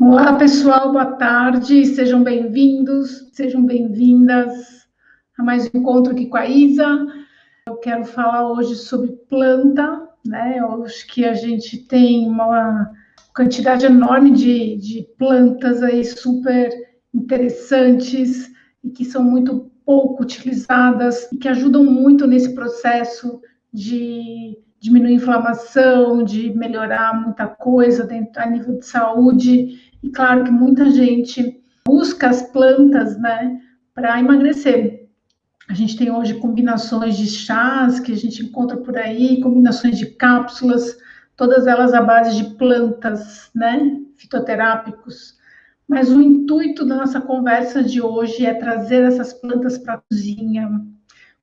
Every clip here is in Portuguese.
Olá, pessoal, boa tarde, sejam bem-vindos, sejam bem-vindas a mais um encontro aqui com a Isa. Eu quero falar hoje sobre planta, né? Eu acho que a gente tem uma quantidade enorme de plantas aí super interessantes e que são muito pouco utilizadas e que ajudam muito nesse processo de diminuir a inflamação, de melhorar muita coisa dentro, a nível de saúde. E claro que muita gente busca as plantas, né, para emagrecer. A gente tem hoje combinações de chás que a gente encontra por aí, combinações de cápsulas, todas elas à base de plantas, né, fitoterápicos. Mas o intuito da nossa conversa de hoje é trazer essas plantas para a cozinha,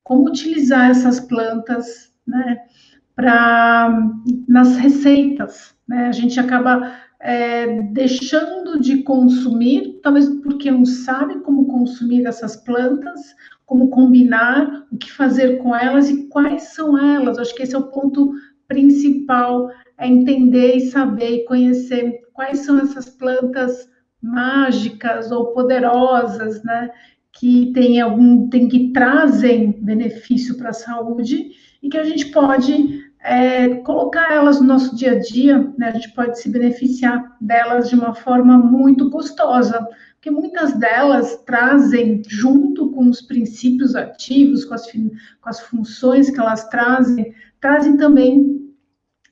como utilizar essas plantas, né, nas receitas, né? A gente acaba deixando de consumir, talvez porque não sabe como consumir essas plantas, como combinar, o que fazer com elas e quais são elas. Acho que esse é o ponto principal, é entender e saber e conhecer quais são essas plantas mágicas ou poderosas, né? Que trazem benefício para a saúde e que a gente pode colocar elas no nosso dia a dia, né? A gente pode se beneficiar delas de uma forma muito gostosa, porque muitas delas trazem, junto com os princípios ativos, com as funções que elas trazem também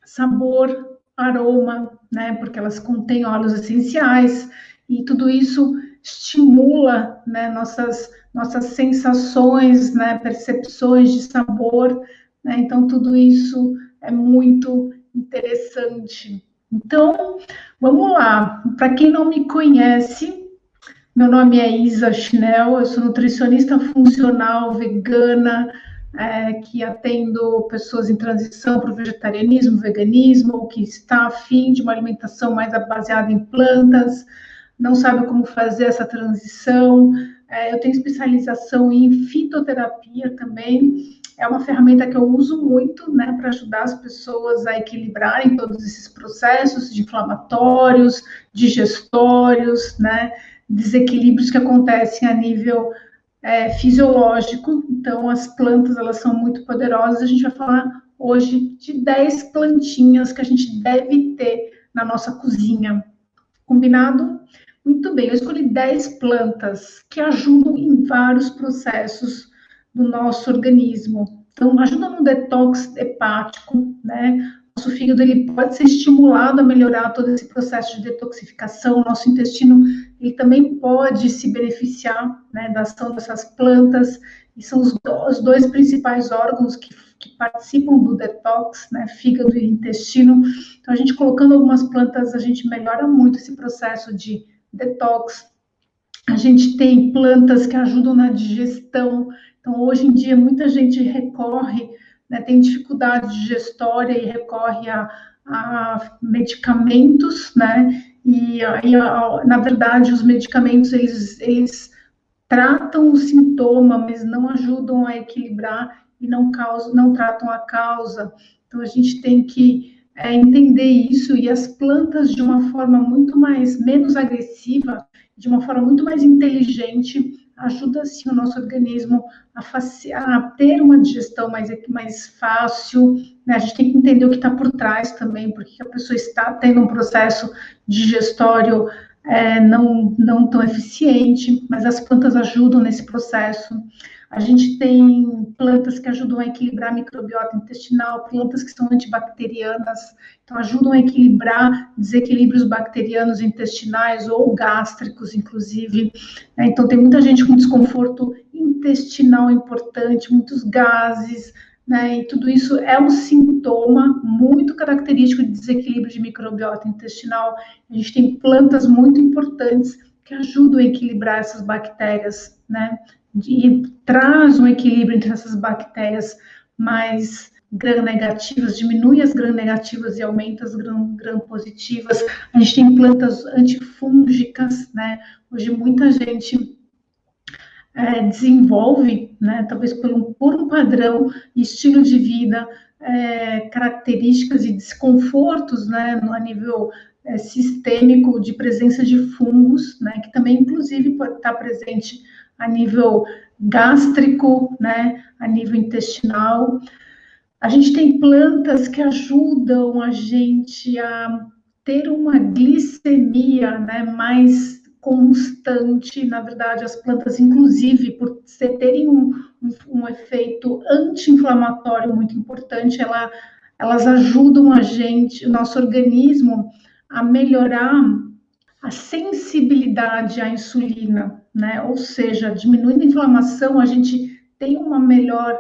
sabor, aroma, né? Porque elas contêm óleos essenciais e tudo isso estimula, né, nossas sensações, né, percepções de sabor, né? Então tudo isso é muito interessante. Então, vamos lá. Para quem não me conhece, meu nome é Isa Schnell, eu sou nutricionista funcional vegana, que atendo pessoas em transição para o vegetarianismo, veganismo, ou que está afim de uma alimentação mais baseada em plantas, não sabe como fazer essa transição. Eu tenho especialização em fitoterapia também, é uma ferramenta que eu uso muito, né, para ajudar as pessoas a equilibrarem todos esses processos de inflamatórios, digestórios, né, desequilíbrios que acontecem a nível fisiológico. Então, as plantas, elas são muito poderosas. A gente vai falar hoje de 10 plantinhas que a gente deve ter na nossa cozinha. Combinado? Muito bem, eu escolhi 10 plantas que ajudam em vários processos do nosso organismo. Então, ajuda no detox hepático, né? Nosso fígado ele pode ser estimulado a melhorar todo esse processo de detoxificação. Nosso intestino ele também pode se beneficiar, né, da ação dessas plantas. E são os dois principais órgãos que participam do detox, né, fígado e intestino. Então, a gente colocando algumas plantas, a gente melhora muito esse processo de detox. A gente tem plantas que ajudam na digestão. Então, hoje em dia, muita gente recorre, né, tem dificuldade digestória e recorre a medicamentos, né? Na verdade, os medicamentos, eles tratam o sintoma, mas não ajudam a equilibrar e não tratam a causa. Então, a gente tem que entender isso, e as plantas, de uma forma menos agressiva, de uma forma muito mais inteligente, ajuda sim o nosso organismo a ter uma digestão mais fácil, né? A gente tem que entender o que está por trás também, porque a pessoa está tendo um processo digestório não tão eficiente, mas as plantas ajudam nesse processo. A gente tem plantas que ajudam a equilibrar a microbiota intestinal, plantas que são antibacterianas, então ajudam a equilibrar desequilíbrios bacterianos intestinais ou gástricos, inclusive. Então, tem muita gente com desconforto intestinal importante, muitos gases, né? E tudo isso é um sintoma muito característico de desequilíbrio de microbiota intestinal. A gente tem plantas muito importantes que ajudam a equilibrar essas bactérias, né? E traz um equilíbrio entre essas bactérias mais gram-negativas, diminui as gram-negativas e aumenta as gram-positivas. A gente tem plantas antifúngicas, né? Hoje muita gente desenvolve, né, talvez por um padrão, estilo de vida, características e desconfortos, né, a nível sistêmico de presença de fungos, né, que também, inclusive, pode estar presente a nível gástrico, né, a nível intestinal. A gente tem plantas que ajudam a gente a ter uma glicemia, né, mais constante. Na verdade, as plantas, inclusive, por terem um efeito anti-inflamatório muito importante, elas ajudam a gente, o nosso organismo, a melhorar a sensibilidade à insulina, né? Ou seja, diminuindo a inflamação, a gente tem uma melhor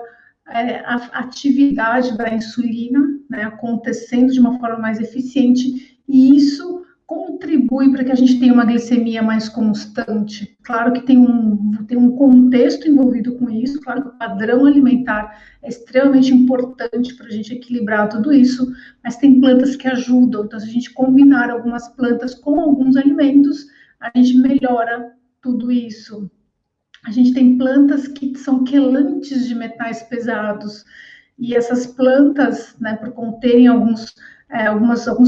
atividade da insulina, né, acontecendo de uma forma mais eficiente, e isso contribui para que a gente tenha uma glicemia mais constante. Claro que tem um contexto envolvido com isso, claro que o padrão alimentar é extremamente importante para a gente equilibrar tudo isso, mas tem plantas que ajudam. Então, se a gente combinar algumas plantas com alguns alimentos, a gente melhora tudo isso. A gente tem plantas que são quelantes de metais pesados, e essas plantas, né, por conterem alguns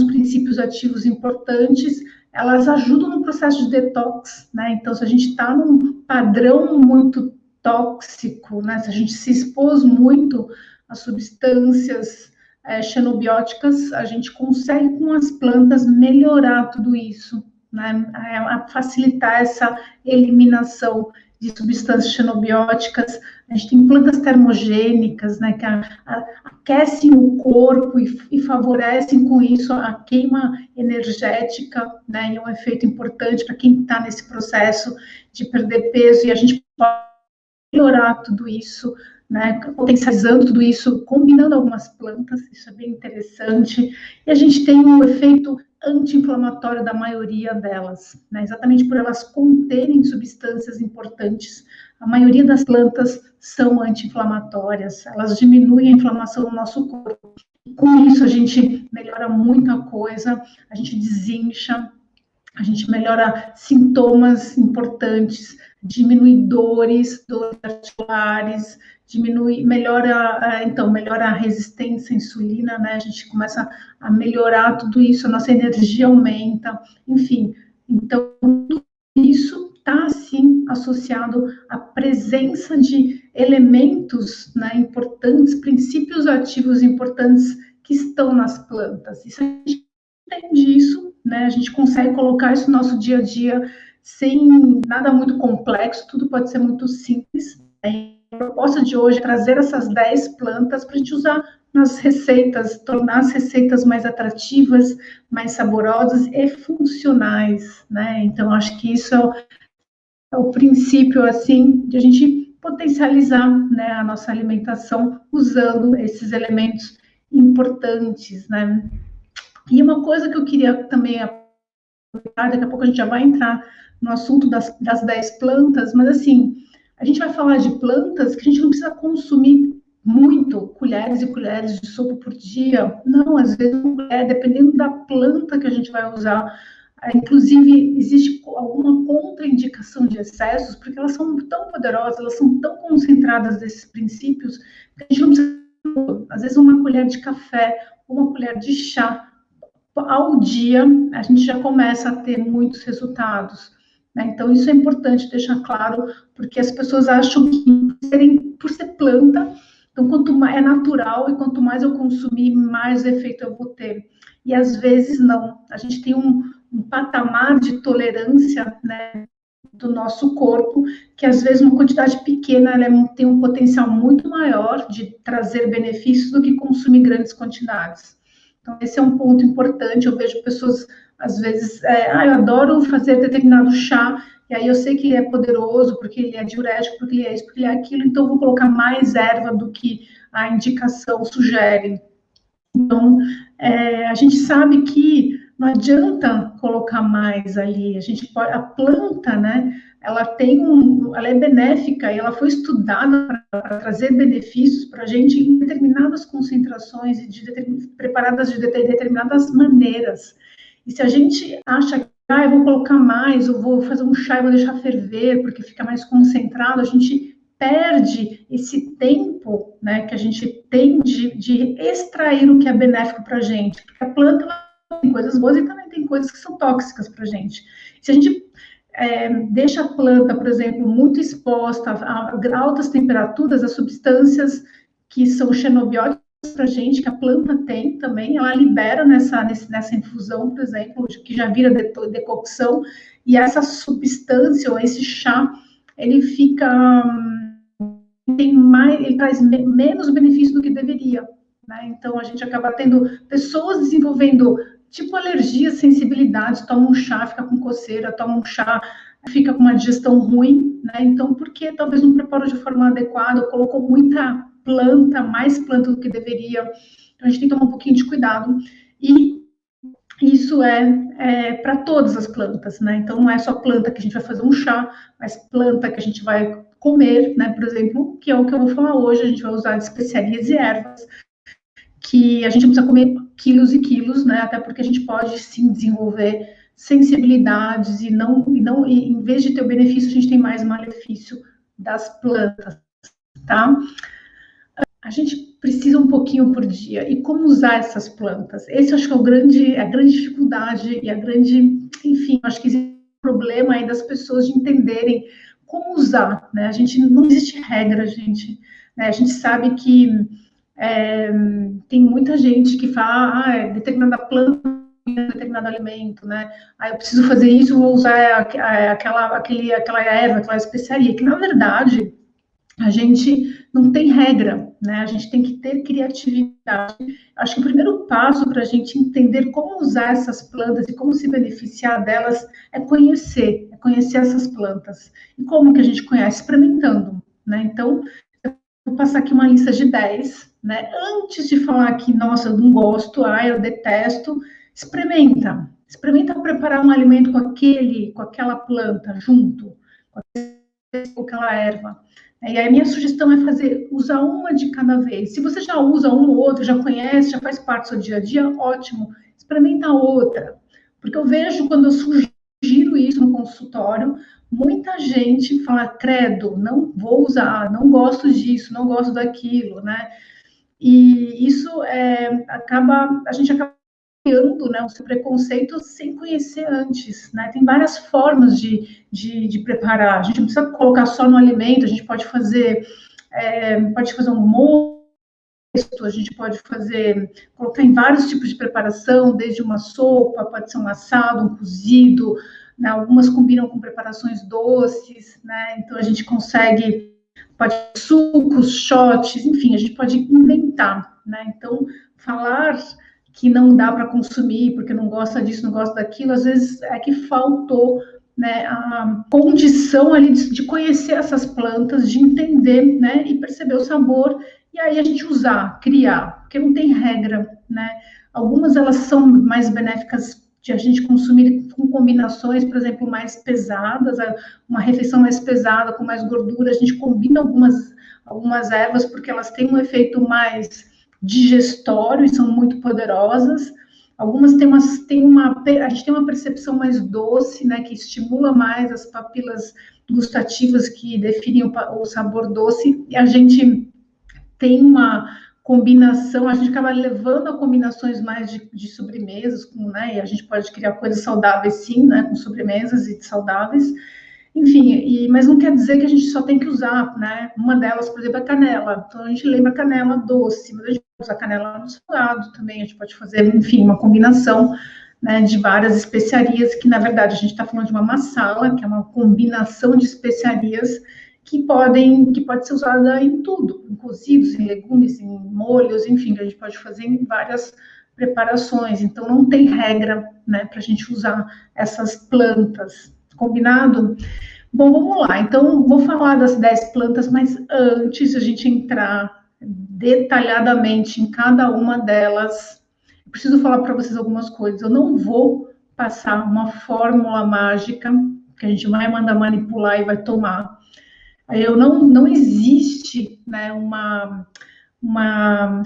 princípios ativos importantes, elas ajudam no processo de detox, né? Então, se a gente está num padrão muito tóxico, né, se a gente se expôs muito a substâncias xenobióticas, a gente consegue com as plantas melhorar tudo isso, né? A facilitar essa eliminação de substâncias xenobióticas. A gente tem plantas termogênicas, né, que aquecem o corpo e favorecem com isso a queima energética, né, e é um efeito importante para quem está nesse processo de perder peso, e a gente pode melhorar tudo isso, né, potencializando tudo isso, combinando algumas plantas, isso é bem interessante, e a gente tem um efeito anti-inflamatório da maioria delas, né? Exatamente por elas conterem substâncias importantes. A maioria das plantas são anti-inflamatórias, elas diminuem a inflamação no nosso corpo. Com isso, a gente melhora muita coisa, a gente desincha, a gente melhora sintomas importantes, diminui dores articulares, melhora a resistência à insulina, né? A gente começa a melhorar tudo isso, a nossa energia aumenta, enfim. Então, tudo isso está, sim, associado à presença de elementos, né, importantes, princípios ativos importantes que estão nas plantas. Isso a gente entende isso, né? A gente consegue colocar isso no nosso dia a dia sem nada muito complexo, tudo pode ser muito simples, né? A proposta de hoje é trazer essas 10 plantas para a gente usar nas receitas, tornar as receitas mais atrativas, mais saborosas e funcionais, né? Então, acho que isso é o princípio, assim, de a gente potencializar, né, a nossa alimentação usando esses elementos importantes, né? E uma coisa que eu queria também aproveitar, daqui a pouco a gente já vai entrar no assunto das 10 plantas, mas assim, a gente vai falar de plantas que a gente não precisa consumir muito, colheres e colheres de sopa por dia. Não, às vezes, dependendo da planta que a gente vai usar, inclusive, existe alguma contraindicação de excessos, porque elas são tão poderosas, elas são tão concentradas desses princípios, que a gente não precisa, às vezes, uma colher de café, uma colher de chá ao dia, a gente já começa a ter muitos resultados, né? Então, isso é importante deixar claro, porque as pessoas acham que, por ser planta, então, quanto mais é natural e quanto mais eu consumir, mais efeito eu vou ter. E às vezes não. A gente tem um patamar de tolerância, né, do nosso corpo, que às vezes uma quantidade pequena tem um potencial muito maior de trazer benefícios do que consumir grandes quantidades. Então, esse é um ponto importante. Eu vejo pessoas, às vezes, eu adoro fazer determinado chá, e aí eu sei que ele é poderoso, porque ele é diurético, porque ele é isso, porque ele é aquilo, então eu vou colocar mais erva do que a indicação sugere. Então, a gente sabe que não adianta colocar mais ali. A planta, né? Ela é benéfica e ela foi estudada para trazer benefícios para a gente em determinadas concentrações e preparadas de determinadas maneiras. E se a gente acha que eu vou colocar mais, eu vou fazer um chá e vou deixar ferver porque fica mais concentrado, a gente perde esse tempo, né, que a gente tem de extrair o que é benéfico para a gente. Porque a planta tem coisas boas e também tem coisas que são tóxicas para a gente. Se a gente deixa a planta, por exemplo, muito exposta a altas temperaturas, as substâncias que são xenobióticas para a gente, que a planta tem também, ela libera nessa infusão, por exemplo, que já vira decocção, e essa substância, ou esse chá, ele ele traz menos benefício do que deveria, né? Então, a gente acaba tendo pessoas desenvolvendo, tipo, alergia, sensibilidade, toma um chá, fica com coceira, toma um chá, fica com uma digestão ruim, né? Então, porque talvez não preparou de forma adequada, colocou muita planta, mais planta do que deveria. Então, a gente tem que tomar um pouquinho de cuidado. E isso para todas as plantas, né? Então, não é só planta que a gente vai fazer um chá, mas planta que a gente vai comer, né? Por exemplo, que é o que eu vou falar hoje, a gente vai usar de especiarias e ervas, que a gente não precisa comer quilos e quilos, né? Até porque a gente pode, sim, desenvolver sensibilidades e em vez de ter o benefício, a gente tem mais malefício das plantas, tá? A gente precisa um pouquinho por dia. E como usar essas plantas? Esse eu acho que é a grande dificuldade e enfim, acho que existe um problema aí das pessoas de entenderem como usar, né? Não existe regra, gente. Né? A gente sabe que tem muita gente que fala, determinada planta, determinado alimento, né? Eu preciso fazer isso, vou usar aquela erva, aquela especiaria, que na verdade a gente não tem regra, né? A gente tem que ter criatividade. Acho que o primeiro passo para a gente entender como usar essas plantas e como se beneficiar delas é conhecer essas plantas. E como que a gente conhece? Experimentando, né? Então, eu vou passar aqui uma lista de 10, né? Antes de falar que, nossa, eu não gosto, eu detesto, experimenta. Experimenta preparar um alimento com aquela planta junto, com aquela erva. E aí a minha sugestão é usar uma de cada vez. Se você já usa uma ou outra, já conhece, já faz parte do seu dia a dia, ótimo. Experimenta outra. Porque eu vejo quando eu sugiro isso no consultório, muita gente fala, credo, não vou usar, não gosto disso, não gosto daquilo, né? E isso a gente acaba criando, né, o seu preconceito sem conhecer antes, né? Tem várias formas de preparar. A gente não precisa colocar só no alimento, a gente pode fazer um molho, a gente pode colocar em vários tipos de preparação, desde uma sopa, pode ser um assado, um cozido, né? Algumas combinam com preparações doces, né? Então a gente pode sucos, shots, enfim, a gente pode inventar, né? Então, falar que não dá para consumir porque não gosta disso, não gosta daquilo, às vezes é que faltou, né, a condição ali de conhecer essas plantas, de entender, né, e perceber o sabor, e aí a gente criar, porque não tem regra, né? Algumas elas são mais benéficas de a gente consumir com combinações, por exemplo, mais pesadas, uma refeição mais pesada, com mais gordura, a gente combina algumas ervas porque elas têm um efeito mais digestório e são muito poderosas. Algumas a gente tem uma percepção mais doce, né, que estimula mais as papilas gustativas que definem o sabor doce, e a gente tem uma combinação, a gente acaba levando a combinações mais de sobremesas, né, e a gente pode criar coisas saudáveis sim, né, com sobremesas e saudáveis. Enfim, mas não quer dizer que a gente só tem que usar, né? Uma delas, por exemplo, é canela. Então, a gente lembra canela doce, mas a gente pode usar canela no salgado também. A gente pode fazer, enfim, uma combinação, né, de várias especiarias, que, na verdade, a gente está falando de uma massala, que é uma combinação de especiarias que pode ser usada em tudo, em cozidos, em legumes, em molhos, enfim, que a gente pode fazer em várias preparações. Então, não tem regra, né, para a gente usar essas plantas. Combinado? Bom, vamos lá. Então, vou falar das 10 plantas, mas antes de a gente entrar detalhadamente em cada uma delas, eu preciso falar para vocês algumas coisas. Eu não vou passar uma fórmula mágica que a gente vai mandar manipular e vai tomar. Não existe, né, uma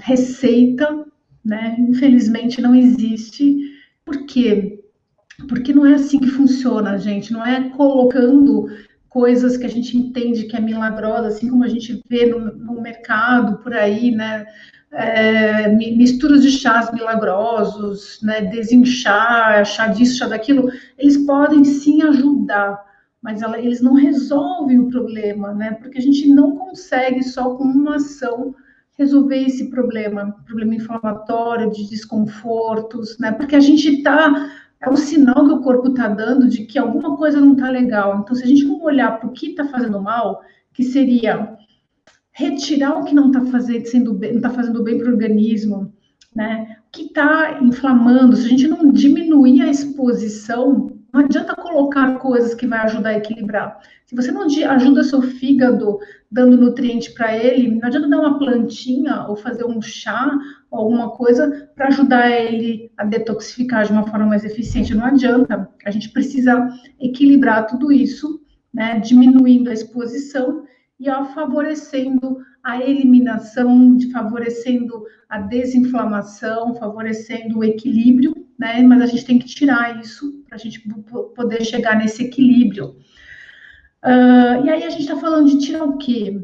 receita, né? Infelizmente não existe. Por quê? Porque não é assim que funciona, gente. Não é colocando coisas que a gente entende que é milagrosa, assim como a gente vê no mercado, por aí, né? misturas de chás milagrosos, né, desinchar, chá disso, chá daquilo, eles podem sim ajudar, mas eles não resolvem o problema, né? Porque a gente não consegue só com uma ação resolver esse problema inflamatório, de desconfortos, né? Porque a gente está, é um sinal que o corpo está dando de que alguma coisa não está legal. Então, se a gente for olhar para o que está fazendo mal, que seria retirar o que não está fazendo bem para o organismo, né? O que está inflamando, se a gente não diminuir a exposição, não adianta colocar coisas que vai ajudar a equilibrar. Se você não ajuda seu fígado dando nutriente para ele, não adianta dar uma plantinha ou fazer um chá ou alguma coisa para ajudar ele a detoxificar de uma forma mais eficiente. Não adianta. A gente precisa equilibrar tudo isso, né? Diminuindo a exposição e favorecendo a eliminação, favorecendo a desinflamação, favorecendo o equilíbrio, né? Mas a gente tem que tirar isso para a gente poder chegar nesse equilíbrio. E aí a gente está falando de tirar o quê?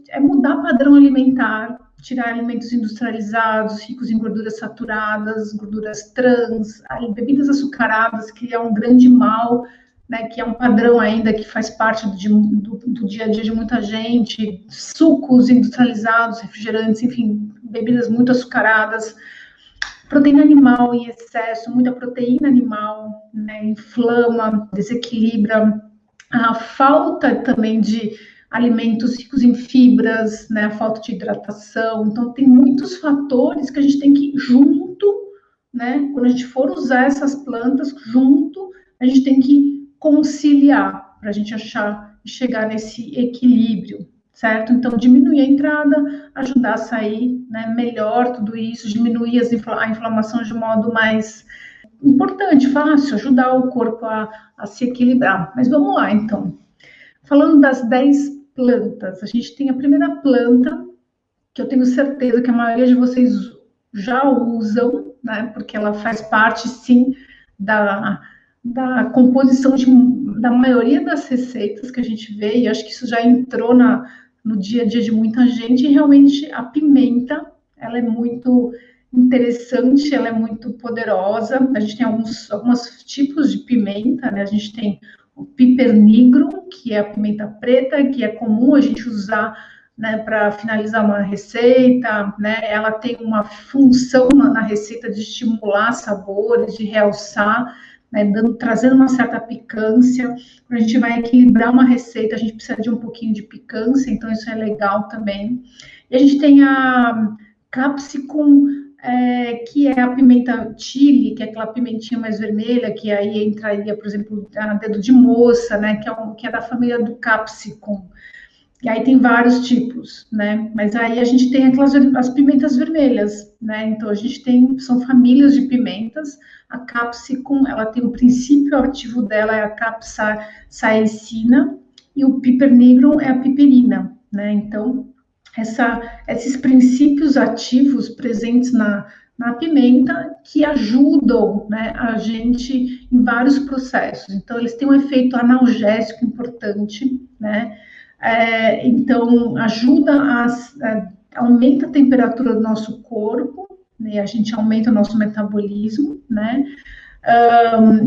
É mudar padrão alimentar, tirar alimentos industrializados, ricos em gorduras saturadas, gorduras trans, bebidas açucaradas, que é um grande mal, né, que é um padrão ainda que faz parte do dia a dia de muita gente, sucos industrializados, refrigerantes, enfim, bebidas muito açucaradas, proteína animal em excesso, muita proteína animal, né, inflama, desequilibra, a falta também de alimentos ricos em fibras, né, a falta de hidratação. Então, tem muitos fatores que a gente tem que, junto, né, quando a gente for usar essas plantas, junto, a gente tem que conciliar para a gente chegar nesse equilíbrio, certo? Então, diminuir a entrada, ajudar a sair, né, melhor tudo isso, diminuir a inflamação de modo mais importante, fácil, ajudar o corpo a se equilibrar. Mas vamos lá, então. Falando das 10 plantas, a gente tem a primeira planta, que eu tenho certeza que a maioria de vocês já usam, né? Porque ela faz parte, sim, da composição da maioria das receitas que a gente vê, e acho que isso já entrou no dia a dia de muita gente, e realmente a pimenta, ela é muito interessante, ela é muito poderosa. A gente tem alguns tipos de pimenta, né? A gente tem o piper negro, que é a pimenta preta, que é comum a gente usar, né, para finalizar uma receita, né? Ela tem uma função na receita de estimular sabores, de realçar, né, trazendo uma certa picância. Quando a gente vai equilibrar uma receita, a gente precisa de um pouquinho de picância, então isso é legal também. E a gente tem a capsicum, que é a pimenta chili, que é aquela pimentinha mais vermelha, que aí entraria, por exemplo, a dedo de moça, né, que é da família do capsicum. E aí tem vários tipos, né? Mas aí a gente tem as pimentas vermelhas, né? Então a gente são famílias de pimentas. A capsicum, ela tem o princípio ativo dela, é a capsaicina, e o piper negro é a piperina, né? Então, esses princípios ativos presentes na pimenta que ajudam, né, a gente em vários processos. Então, eles têm um efeito analgésico importante, né? Então, aumenta a temperatura do nosso corpo, né? A gente aumenta o nosso metabolismo, né?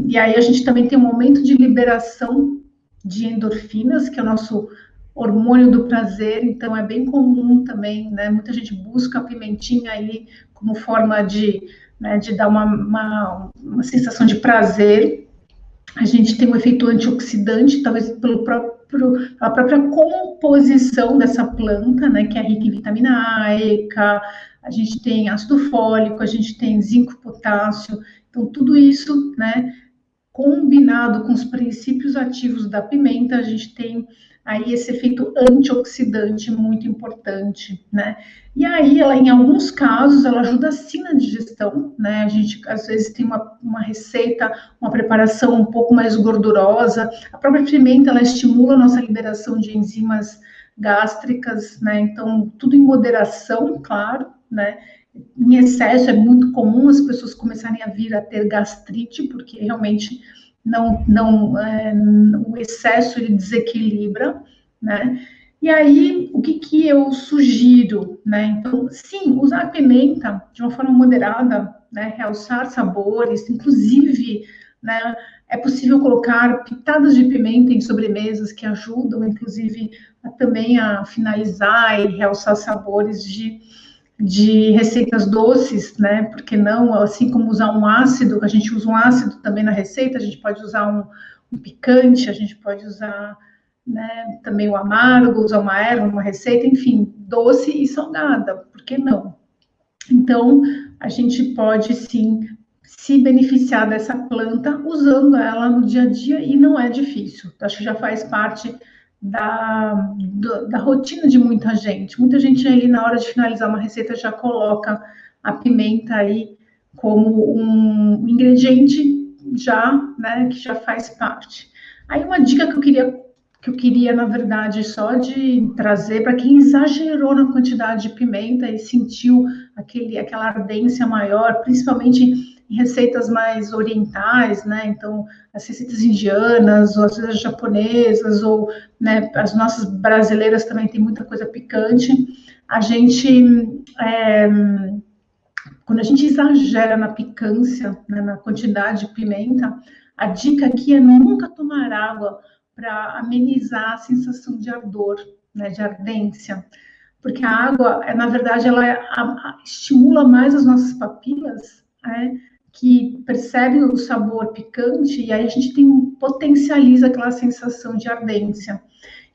E aí a gente também tem um aumento de liberação de endorfinas, que é o nosso hormônio do prazer, então é bem comum também, né? Muita gente busca a pimentinha aí como forma de, né, de dar uma sensação de prazer. A gente tem um efeito antioxidante, talvez pela própria composição dessa planta, né, que é rica em vitamina A, E, K, a gente tem ácido fólico, a gente tem zinco, potássio, então tudo isso, né, combinado com os princípios ativos da pimenta, a gente tem aí esse efeito antioxidante muito importante, né? E aí, ela, em alguns casos, ela ajuda sim na digestão, né? A gente, às vezes, tem uma receita, uma preparação um pouco mais gordurosa. A própria pimenta, ela estimula a nossa liberação de enzimas gástricas, né? Então, tudo em moderação, claro, né? Em excesso, é muito comum as pessoas começarem a vir a ter gastrite, porque realmente o excesso ele desequilibra, né? E aí, o que eu sugiro, né? Então, sim, usar a pimenta de uma forma moderada, né? Realçar sabores, inclusive, né? É possível colocar pitadas de pimenta em sobremesas que ajudam, inclusive, também a finalizar e realçar sabores de receitas doces, né? Porque não, assim como usar um ácido, a gente usa um ácido também na receita, a gente pode usar um picante, a gente pode usar, né, também o amargo, usar uma erva, uma receita, enfim, doce e salgada, por que não? Então, a gente pode sim se beneficiar dessa planta usando ela no dia a dia e não é difícil. Acho que já faz parte da rotina de muita gente. Muita gente ali na hora de finalizar uma receita já coloca a pimenta aí como um ingrediente já, né, que já faz parte. Aí uma dica que eu queria, na verdade, só de trazer para quem exagerou na quantidade de pimenta e sentiu aquela ardência maior, principalmente em receitas mais orientais, né? Então, as receitas indianas, ou as receitas japonesas, ou, né, as nossas brasileiras também tem muita coisa picante. A gente, quando a gente exagera na picância, né, na quantidade de pimenta, a dica aqui é nunca tomar água para amenizar a sensação de ardor, né, de ardência, porque a água, na verdade, ela estimula mais as nossas papilas, né, que percebem o sabor picante, e aí a gente potencializa aquela sensação de ardência.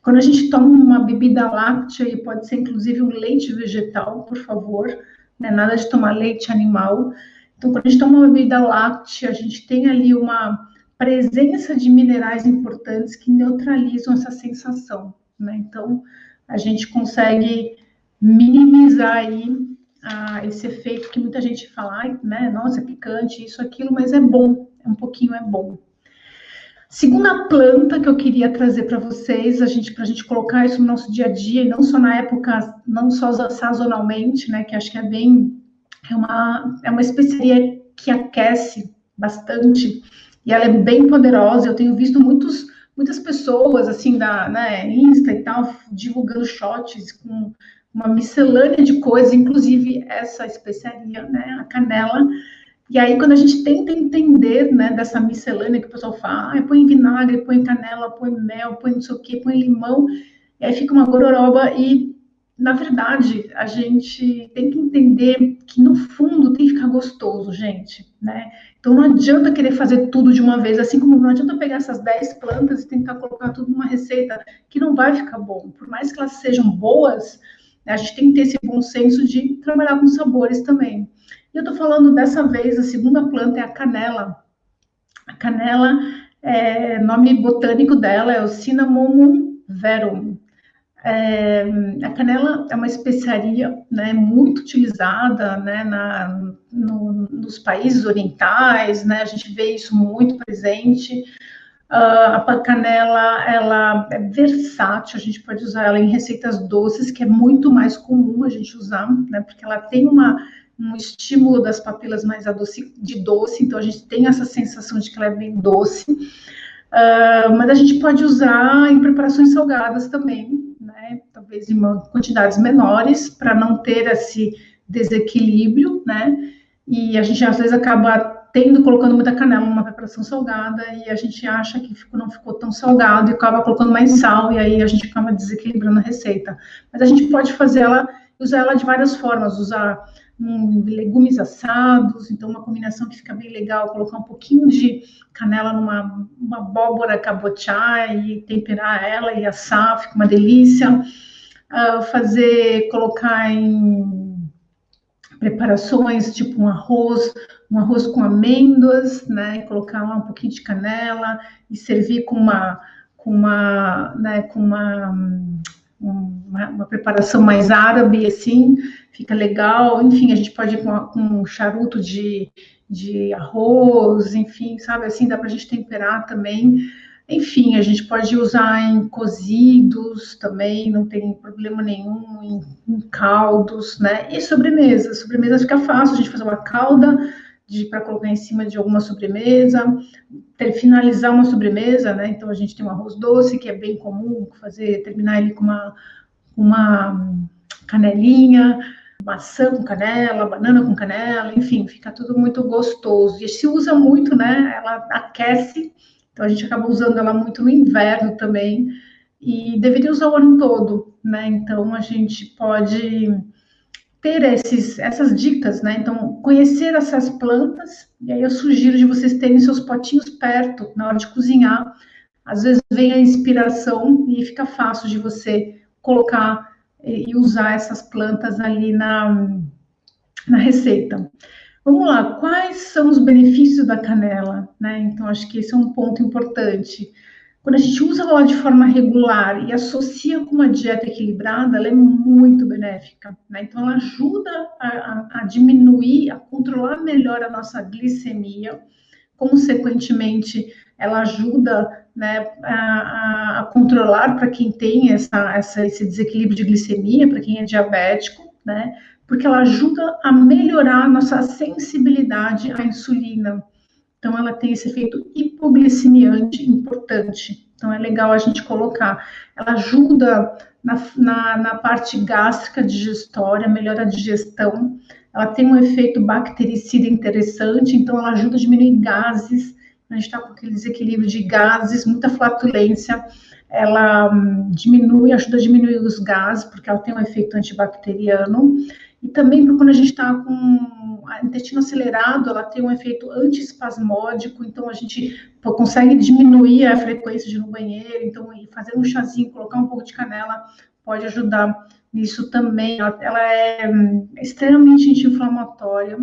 Quando a gente toma uma bebida láctea, e pode ser inclusive um leite vegetal, por favor, né, nada de tomar leite animal. Então, quando a gente toma uma bebida láctea, a gente tem ali uma presença de minerais importantes que neutralizam essa sensação, né? Então, a gente consegue minimizar aí esse efeito que muita gente fala, né? Nossa, é picante, isso, aquilo, mas é bom, um pouquinho é bom. Segunda planta que eu queria trazer para vocês, para a gente colocar isso no nosso dia a dia, e não só na época, não só sazonalmente, né? Que acho que é uma especiaria que aquece bastante e ela é bem poderosa. Eu tenho visto muitas pessoas assim né, Insta e tal divulgando shots com uma miscelânea de coisas, inclusive essa especiaria, né, a canela. E aí, quando a gente tenta entender, né, dessa miscelânea que o pessoal fala, põe vinagre, põe canela, põe mel, põe não sei o quê, põe limão, e aí fica uma gororoba e, na verdade, a gente tem que entender que, no fundo, tem que ficar gostoso, gente, né? Então, não adianta querer fazer tudo de uma vez, assim como não adianta pegar essas 10 plantas e tentar colocar tudo numa receita que não vai ficar bom. Por mais que elas sejam boas, né, a gente tem que ter esse bom senso de trabalhar com sabores também. E eu estou falando dessa vez, a segunda planta é a canela. A canela, nome botânico dela é o Cinnamomum verum. A canela é uma especiaria, né, muito utilizada, né, nos países orientais, né, a gente vê isso muito presente. A canela, ela é versátil, a gente pode usar ela em receitas doces, que é muito mais comum a gente usar, né, porque ela tem um estímulo das papilas mais de doce, então a gente tem essa sensação de que ela é bem doce. Mas a gente pode usar em preparações salgadas também, né? Talvez em quantidades menores, para não ter esse desequilíbrio, né? E a gente às vezes acaba colocando muita canela numa preparação salgada e a gente acha que não ficou tão salgado e acaba colocando mais sal e aí a gente acaba desequilibrando a receita. Mas a gente pode usar ela de várias formas, usar legumes assados, então uma combinação que fica bem legal, colocar um pouquinho de canela numa abóbora cabotiá e temperar ela e assar, fica uma delícia. Colocar em preparações, tipo um arroz com amêndoas, né? Colocar lá um pouquinho de canela e servir com uma preparação mais árabe, assim, fica legal. Enfim, a gente pode ir com um charuto de arroz, enfim, sabe, assim, dá para a gente temperar também. Enfim, a gente pode usar em cozidos também, não tem problema nenhum, em caldos, né? E sobremesa. Sobremesa fica fácil, a gente fazer uma calda para colocar em cima de alguma sobremesa, finalizar uma sobremesa, né? Então a gente tem um arroz doce, que é bem comum terminar ele com uma canelinha, maçã com canela, banana com canela, enfim, fica tudo muito gostoso. E se usa muito, né? Ela aquece, então a gente acaba usando ela muito no inverno também, e deveria usar o ano todo, né? Então a gente pode ter essas dicas, né? Então, conhecer essas plantas, e aí eu sugiro de vocês terem seus potinhos perto na hora de cozinhar. Às vezes vem a inspiração e fica fácil de você colocar e usar essas plantas ali na receita. Vamos lá, quais são os benefícios da canela, né? Então, acho que esse é um ponto importante. Quando a gente usa ela de forma regular e associa com uma dieta equilibrada, ela é muito benéfica, né? Então, ela ajuda a diminuir, a controlar melhor a nossa glicemia, consequentemente, ela ajuda, né, a controlar para quem tem esse desequilíbrio de glicemia, para quem é diabético, né? Porque ela ajuda a melhorar a nossa sensibilidade à insulina. Então, ela tem esse efeito hipoglicemiante importante. Então, é legal a gente colocar. Ela ajuda na parte gástrica digestória, melhora a digestão. Ela tem um efeito bactericida interessante, então ela ajuda a diminuir gases. A gente está com aquele desequilíbrio de gases, muita flatulência. Ela ajuda a diminuir os gases, porque ela tem um efeito antibacteriano. E também quando a gente está com o intestino acelerado, ela tem um efeito antiespasmódico, então a gente consegue diminuir a frequência de ir no banheiro, então fazer um chazinho, colocar um pouco de canela pode ajudar nisso também. Ela é extremamente anti-inflamatória,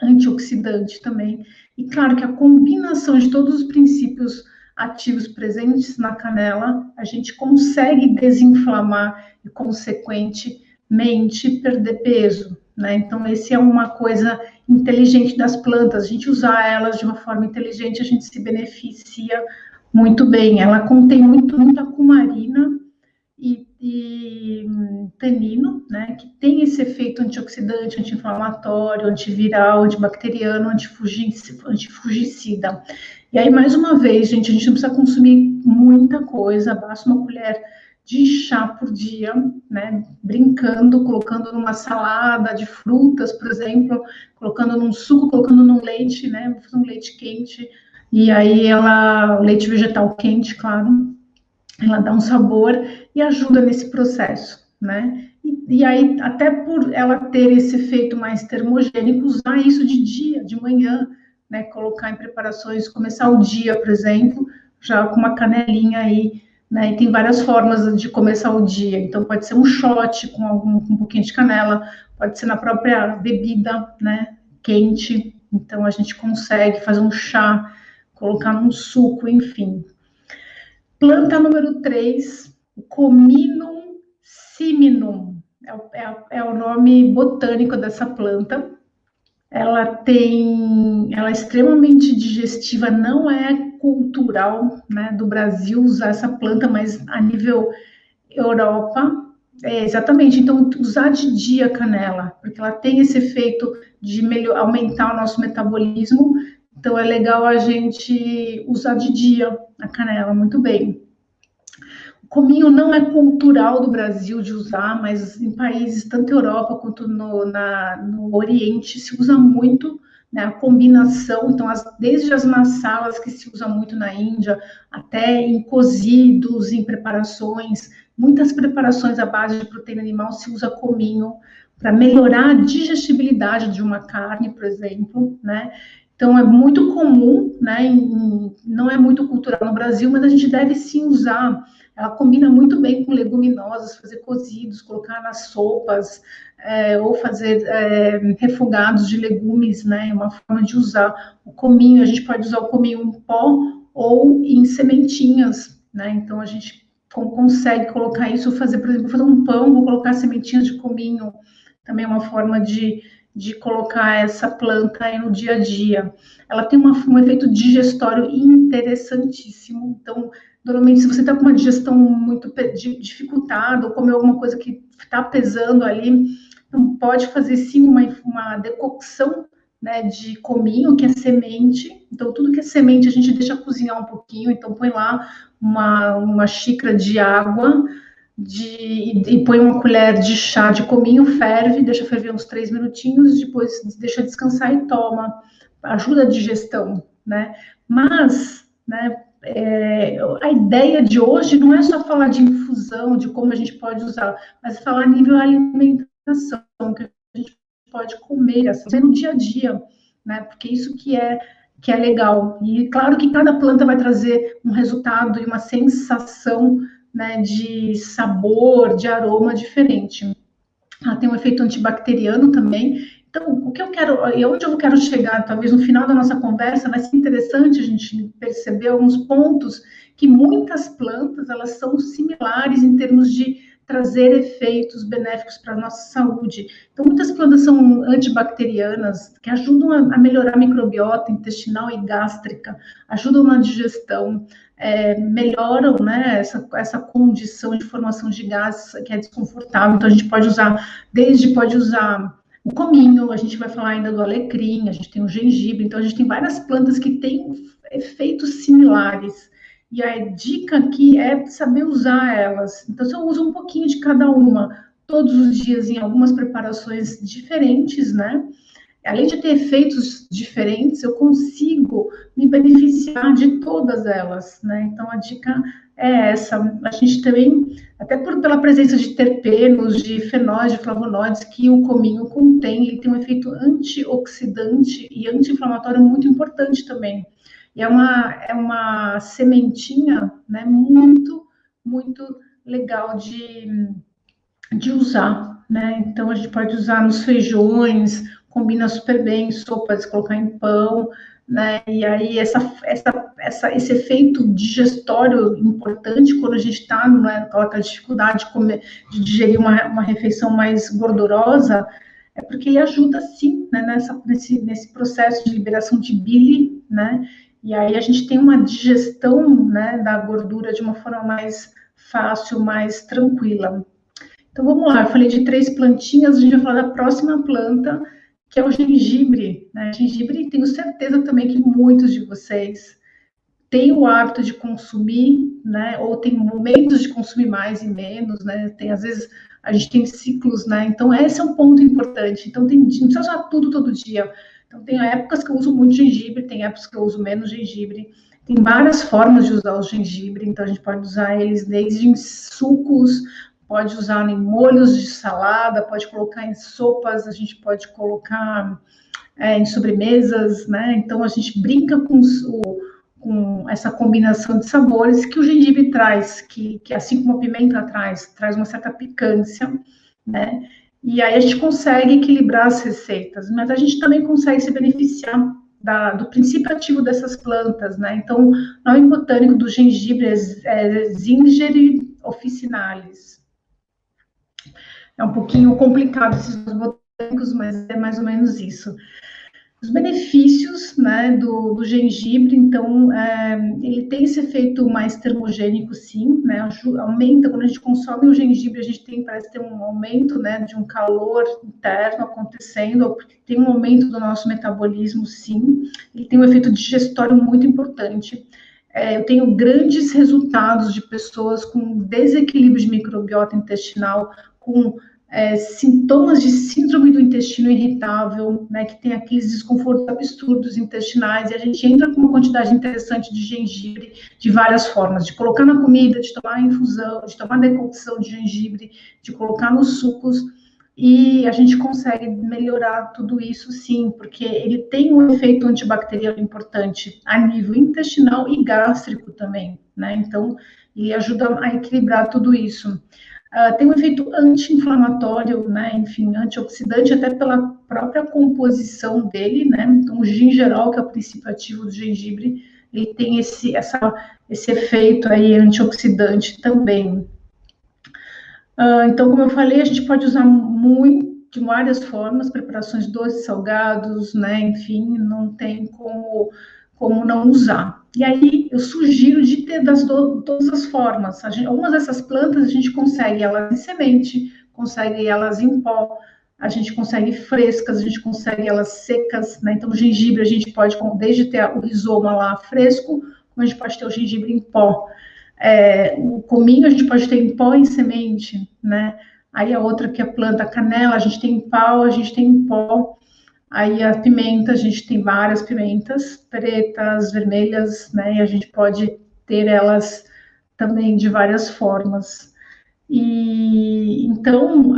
antioxidante também. E claro que a combinação de todos os princípios ativos presentes na canela, a gente consegue desinflamar e, consequentemente, perder peso, né? Então, esse é uma coisa inteligente das plantas. A gente usar elas de uma forma inteligente, a gente se beneficia muito bem. Ela contém muita cumarina e tanino, né, que tem esse efeito antioxidante, anti-inflamatório, antiviral, antibacteriano, antifugicida. E aí, mais uma vez, gente, a gente não precisa consumir muita coisa, basta uma colher de chá por dia, né, brincando, colocando numa salada de frutas, por exemplo, colocando num suco, colocando num leite, né, vou fazer um leite quente, e aí leite vegetal quente, claro, ela dá um sabor e ajuda nesse processo, né? E aí, até por ela ter esse efeito mais termogênico, usar isso de dia, de manhã, né? Colocar em preparações, começar o dia, por exemplo, já com uma canelinha aí, né? E tem várias formas de começar o dia. Então, pode ser um shot com um pouquinho de canela, pode ser na própria bebida, né? Quente. Então, a gente consegue fazer um chá, colocar num suco, enfim. Planta número 3, Cominum siminum, é o nome botânico dessa planta. Ela é extremamente digestiva, não é cultural, né, do Brasil usar essa planta, mas a nível Europa, exatamente. Então, usar de dia a canela, porque ela tem esse efeito de aumentar o nosso metabolismo. Então, é legal a gente usar de dia a canela, muito bem. O cominho não é cultural do Brasil de usar, mas em países, tanto Europa quanto no Oriente, se usa muito, né, a combinação. Então, desde as massalas, que se usa muito na Índia, até em cozidos, em preparações, muitas preparações à base de proteína animal se usa cominho para melhorar a digestibilidade de uma carne, por exemplo, né? Então, é muito comum, né? Não é muito cultural no Brasil, mas a gente deve sim usar. Ela combina muito bem com leguminosas, fazer cozidos, colocar nas sopas, ou fazer refogados de legumes, né? É uma forma de usar o cominho. A gente pode usar o cominho em pó ou em sementinhas, né? Então, a gente consegue colocar isso, fazer, por exemplo, fazer um pão, vou colocar sementinhas de cominho, também é uma forma de colocar essa planta aí no dia a dia. Ela tem um efeito digestório interessantíssimo. Então, normalmente, se você está com uma digestão muito dificultada, ou comeu alguma coisa que está pesando ali, então pode fazer sim uma decocção, né, de cominho, que é semente. Então, tudo que é semente a gente deixa cozinhar um pouquinho. Então, põe lá uma xícara de água, e põe uma colher de chá de cominho, ferve, deixa ferver uns 3 minutinhos, depois deixa descansar e toma. Ajuda a digestão, né? Mas, né, a ideia de hoje não é só falar de infusão, de como a gente pode usar, mas falar a nível alimentação, que a gente pode comer, assim, no dia a dia, né? Porque isso que é legal. E claro que cada planta vai trazer um resultado e uma sensação, né, de sabor, de aroma diferente. Ela tem um efeito antibacteriano também. Então, o que eu quero, e onde eu quero chegar, talvez no final da nossa conversa, vai ser interessante a gente perceber alguns pontos que muitas plantas, elas são similares em termos de trazer efeitos benéficos para a nossa saúde. Então, muitas plantas são antibacterianas, que ajudam a melhorar a microbiota intestinal e gástrica, ajudam na digestão, melhoram, né, essa condição de formação de gases que é desconfortável. Então, a gente pode usar o cominho, a gente vai falar ainda do alecrim, a gente tem o gengibre, então a gente tem várias plantas que têm efeitos similares. E a dica aqui é saber usar elas. Então, se eu uso um pouquinho de cada uma todos os dias em algumas preparações diferentes, né? Além de ter efeitos diferentes, eu consigo me beneficiar de todas elas, né? Então, a dica é essa. A gente também, até pela presença de terpenos, de fenóis, de flavonoides que o cominho contém, ele tem um efeito antioxidante e anti-inflamatório muito importante também. E é uma sementinha, né, muito, muito legal de usar, né? Então, a gente pode usar nos feijões, combina super bem em sopas, colocar em pão, né? E aí esse efeito digestório importante quando a gente está, né, com aquela dificuldade de digerir uma refeição mais gordurosa, é porque ele ajuda sim, né, nesse processo de liberação de bile, né? E aí a gente tem uma digestão, né, da gordura de uma forma mais fácil, mais tranquila. Então vamos lá, eu falei de 3 plantinhas, a gente vai falar da próxima planta, que é o gengibre, né? Gengibre, tenho certeza também que muitos de vocês têm o hábito de consumir, né? Ou tem momentos de consumir mais e menos, né? Tem, às vezes, a gente tem ciclos, né? Então, esse é um ponto importante. Então, não precisa usar tudo todo dia. Então, tem épocas que eu uso muito gengibre, tem épocas que eu uso menos gengibre. Tem várias formas de usar o gengibre, então a gente pode usar eles desde em sucos, pode usar em molhos de salada, pode colocar em sopas, a gente pode colocar em sobremesas, né? Então a gente brinca com essa combinação de sabores que o gengibre traz, que assim como a pimenta traz uma certa picância, né? E aí a gente consegue equilibrar as receitas, mas a gente também consegue se beneficiar do princípio ativo dessas plantas, né? Então, o nome botânico do gengibre é Zingiber officinalis. É um pouquinho complicado esses botânicos, mas é mais ou menos isso. Os benefícios, né, do gengibre, então, ele tem esse efeito mais termogênico, sim, né, aumenta, quando a gente consome o gengibre, a gente parece ter um aumento, né, de um calor interno acontecendo, tem um aumento do nosso metabolismo, sim, ele tem um efeito digestório muito importante. Eu tenho grandes resultados de pessoas com desequilíbrio de microbiota intestinal, com sintomas de síndrome do intestino irritável, né, que tem aqueles desconfortos absurdos intestinais, e a gente entra com uma quantidade interessante de gengibre de várias formas, de colocar na comida, de tomar infusão, de tomar decocção de gengibre, de colocar nos sucos, e a gente consegue melhorar tudo isso, sim, porque ele tem um efeito antibacteriano importante a nível intestinal e gástrico também, né, então ele ajuda a equilibrar tudo isso. Tem um efeito anti-inflamatório, né? Enfim, antioxidante, até pela própria composição dele, né? Então, o gingerol, que é o princípio ativo do gengibre, ele tem esse efeito aí antioxidante também. Então, como eu falei, a gente pode usar de várias formas, preparações doces, salgados, né? Enfim, não tem como não usar. E aí, eu sugiro de ter todas as formas. Algumas dessas plantas a gente consegue elas em semente, consegue elas em pó, a gente consegue frescas, a gente consegue elas secas, né? Então, o gengibre a gente pode, desde ter o rizoma lá fresco, como a gente pode ter o gengibre em pó. O cominho a gente pode ter em pó e em semente, né? Aí a outra que é a planta canela, a gente tem em pau, a gente tem em pó. Aí a pimenta, a gente tem várias pimentas, pretas, vermelhas, né? E a gente pode ter elas também de várias formas. E então,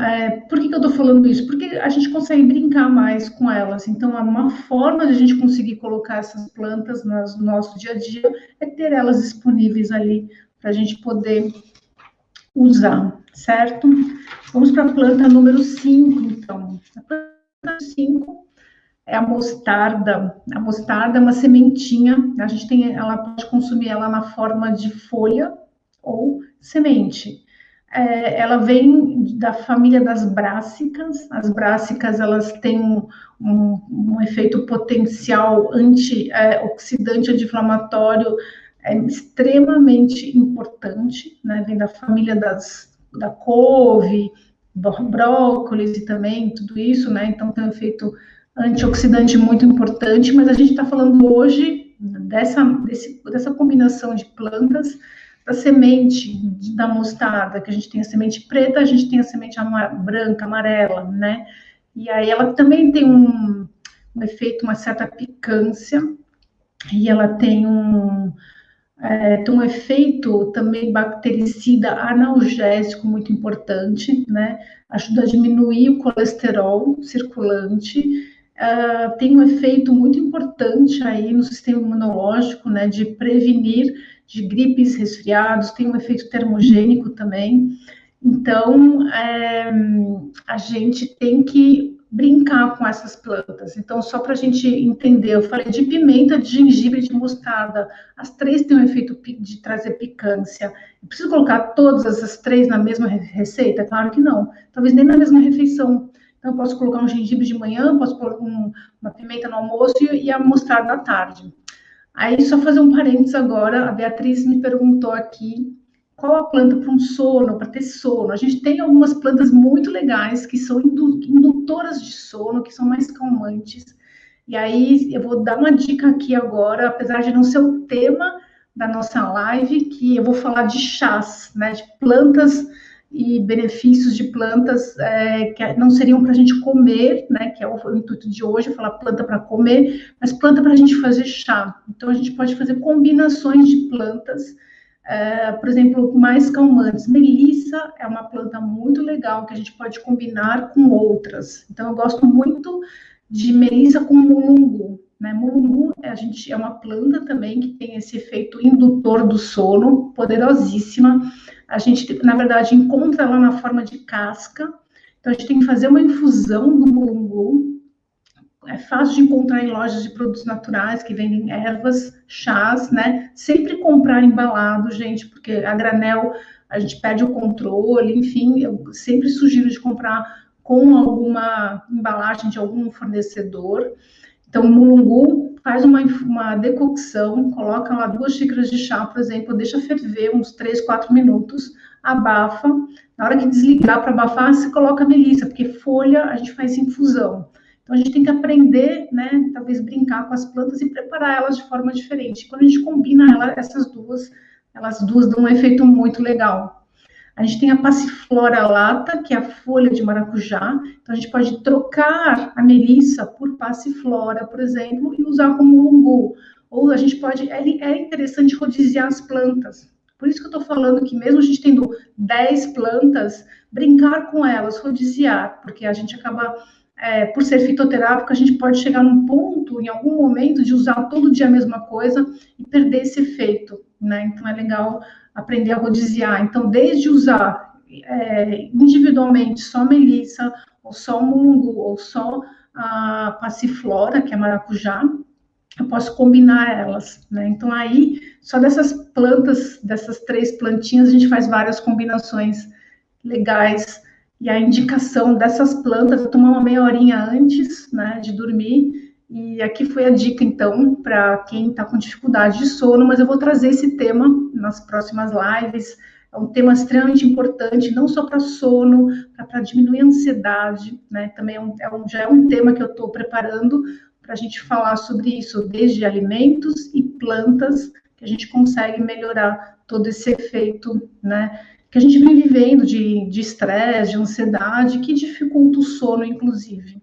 por que eu estou falando isso? Porque a gente consegue brincar mais com elas. Então, uma forma de a gente conseguir colocar essas plantas no nosso dia a dia é ter elas disponíveis ali para a gente poder usar, certo? Vamos para a planta número 5, então. A planta 5 é a mostarda. A mostarda é uma sementinha, ela pode consumir ela na forma de folha ou semente. Ela vem da família das brássicas. As brássicas, elas têm um efeito potencial antioxidante, anti-inflamatório, extremamente importante, né? Vem da família da couve, brócolis e também tudo isso, né? Então tem um efeito antioxidante muito importante, mas a gente está falando hoje dessa combinação de plantas, da semente da mostarda, que a gente tem a semente preta, a gente tem a semente branca, amarela, né? E aí ela também tem um efeito, uma certa picância, e ela tem um efeito também bactericida analgésico muito importante, né? Ajuda a diminuir o colesterol circulante, tem um efeito muito importante aí no sistema imunológico, né? De prevenir de gripes, resfriados, tem um efeito termogênico também. Então, a gente tem que brincar com essas plantas. Então, só para a gente entender, eu falei de pimenta, de gengibre e de mostarda. As três têm um efeito de trazer picância. Eu preciso colocar todas essas três na mesma receita? Claro que não. Talvez nem na mesma refeição. Então, eu posso colocar um gengibre de manhã, posso pôr uma pimenta no almoço e a mostarda à tarde. Aí, só fazer um parênteses agora, a Beatriz me perguntou aqui qual a planta para um sono, para ter sono. A gente tem algumas plantas muito legais que são indutoras de sono, que são mais calmantes. E aí, eu vou dar uma dica aqui agora, apesar de não ser o tema da nossa live, que eu vou falar de chás, né, de plantas e benefícios de plantas que não seriam para a gente comer, né, que é o intuito de hoje, falar planta para comer, mas planta para a gente fazer chá. Então, a gente pode fazer combinações de plantas, por exemplo, mais calmantes. Melissa é uma planta muito legal que a gente pode combinar com outras. Então, eu gosto muito de melissa com mulungu, né? Mulungu é uma planta também que tem esse efeito indutor do sono, poderosíssima. A gente, na verdade, encontra ela na forma de casca. Então, a gente tem que fazer uma infusão do mulungu. É fácil de encontrar em lojas de produtos naturais que vendem ervas, chás, né? Sempre comprar embalado, gente, porque a granel a gente perde o controle, enfim, eu sempre sugiro de comprar com alguma embalagem de algum fornecedor. Então, o mulungu faz uma decocção, coloca lá 2 xícaras de chá, por exemplo, deixa ferver uns 3, 4 minutos, abafa. Na hora que desligar para abafar, você coloca a melissa, porque folha a gente faz infusão. Então, a gente tem que aprender, né, talvez brincar com as plantas e preparar elas de forma diferente. Quando a gente combina elas duas dão um efeito muito legal. A gente tem a passiflora lata, que é a folha de maracujá. Então, a gente pode trocar a melissa por passiflora, por exemplo, e usar como mulungu. Ou a gente pode... É interessante rodiziar as plantas. Por isso que eu estou falando que mesmo a gente tendo 10 plantas, brincar com elas, rodiziar, porque a gente acaba... por ser fitoterápico, a gente pode chegar num ponto, em algum momento, de usar todo dia a mesma coisa e perder esse efeito, né? Então, é legal aprender a rodiziar. Então, desde usar individualmente só melissa, ou só mulungu, ou só a passiflora, que é maracujá, eu posso combinar elas, né? Então, aí, só dessas plantas, dessas 3 plantinhas, a gente faz várias combinações legais. E a indicação dessas plantas é tomar uma meia horinha antes, né, de dormir. E aqui foi a dica, então, para quem está com dificuldade de sono, mas eu vou trazer esse tema nas próximas lives. É um tema extremamente importante, não só para sono, para diminuir a ansiedade, né? Também já é um tema que eu estou preparando para a gente falar sobre isso, desde alimentos e plantas, que a gente consegue melhorar todo esse efeito, né, que a gente vem vivendo de estresse, de ansiedade, que dificulta o sono, inclusive.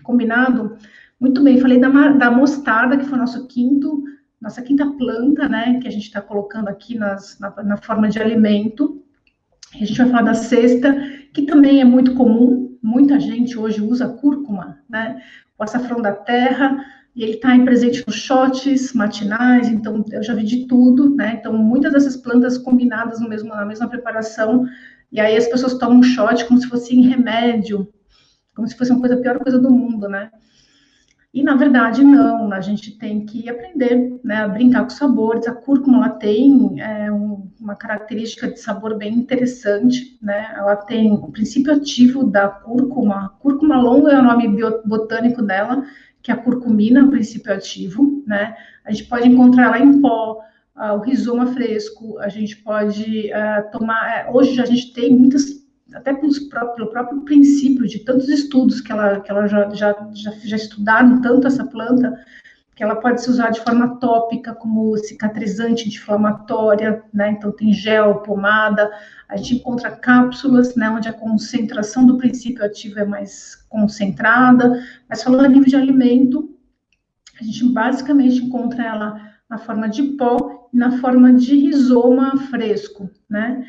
Combinado? Muito bem, falei da mostarda, que foi nossa quinta planta, né, que a gente está colocando aqui na forma de alimento. A gente vai falar da sexta, que também é muito comum, muita gente hoje usa cúrcuma, né, o açafrão da terra, e ele está presente nos shots matinais, então eu já vi de tudo, né, então muitas dessas plantas combinadas na mesma preparação, e aí as pessoas tomam um shot como se fosse remédio, como se fosse a pior coisa do mundo, né. E, na verdade, não, a gente tem que aprender, né, a brincar com sabores. A cúrcuma, ela tem uma característica de sabor bem interessante, né, ela tem o princípio ativo da cúrcuma longa é o nome botânico dela, que é a curcumina, o princípio ativo, né, a gente pode encontrar ela em pó, o rizoma fresco, a gente pode tomar, hoje a gente tem muitas, até pelo próprio princípio de tantos estudos que ela já estudaram tanto essa planta, que ela pode se usar de forma tópica, como cicatrizante anti-inflamatória, né? Então tem gel, pomada, a gente encontra cápsulas, né, onde a concentração do princípio ativo é mais concentrada, mas falando a nível de alimento, a gente basicamente encontra ela na forma de pó e na forma de rizoma fresco, né?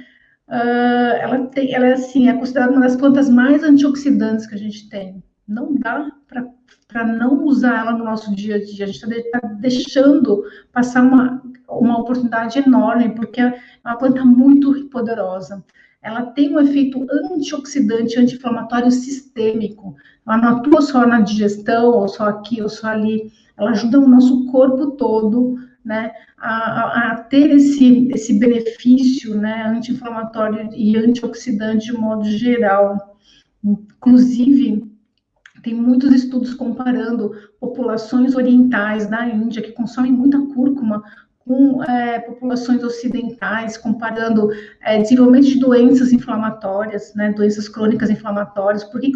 Ela é considerada uma das plantas mais antioxidantes que a gente tem. Não dá para não usar ela no nosso dia a dia. A gente está deixando passar uma oportunidade enorme, porque é uma planta muito poderosa. Ela tem um efeito antioxidante, anti-inflamatório sistêmico. Ela não atua só na digestão, ou só aqui, ou só ali. Ela ajuda o nosso corpo todo, né, a ter esse benefício, né, anti-inflamatório e antioxidante de modo geral. Inclusive, tem muitos estudos comparando populações orientais da Índia, que consomem muita cúrcuma, com populações ocidentais, comparando desenvolvimento de doenças inflamatórias, né, doenças crônicas inflamatórias, por que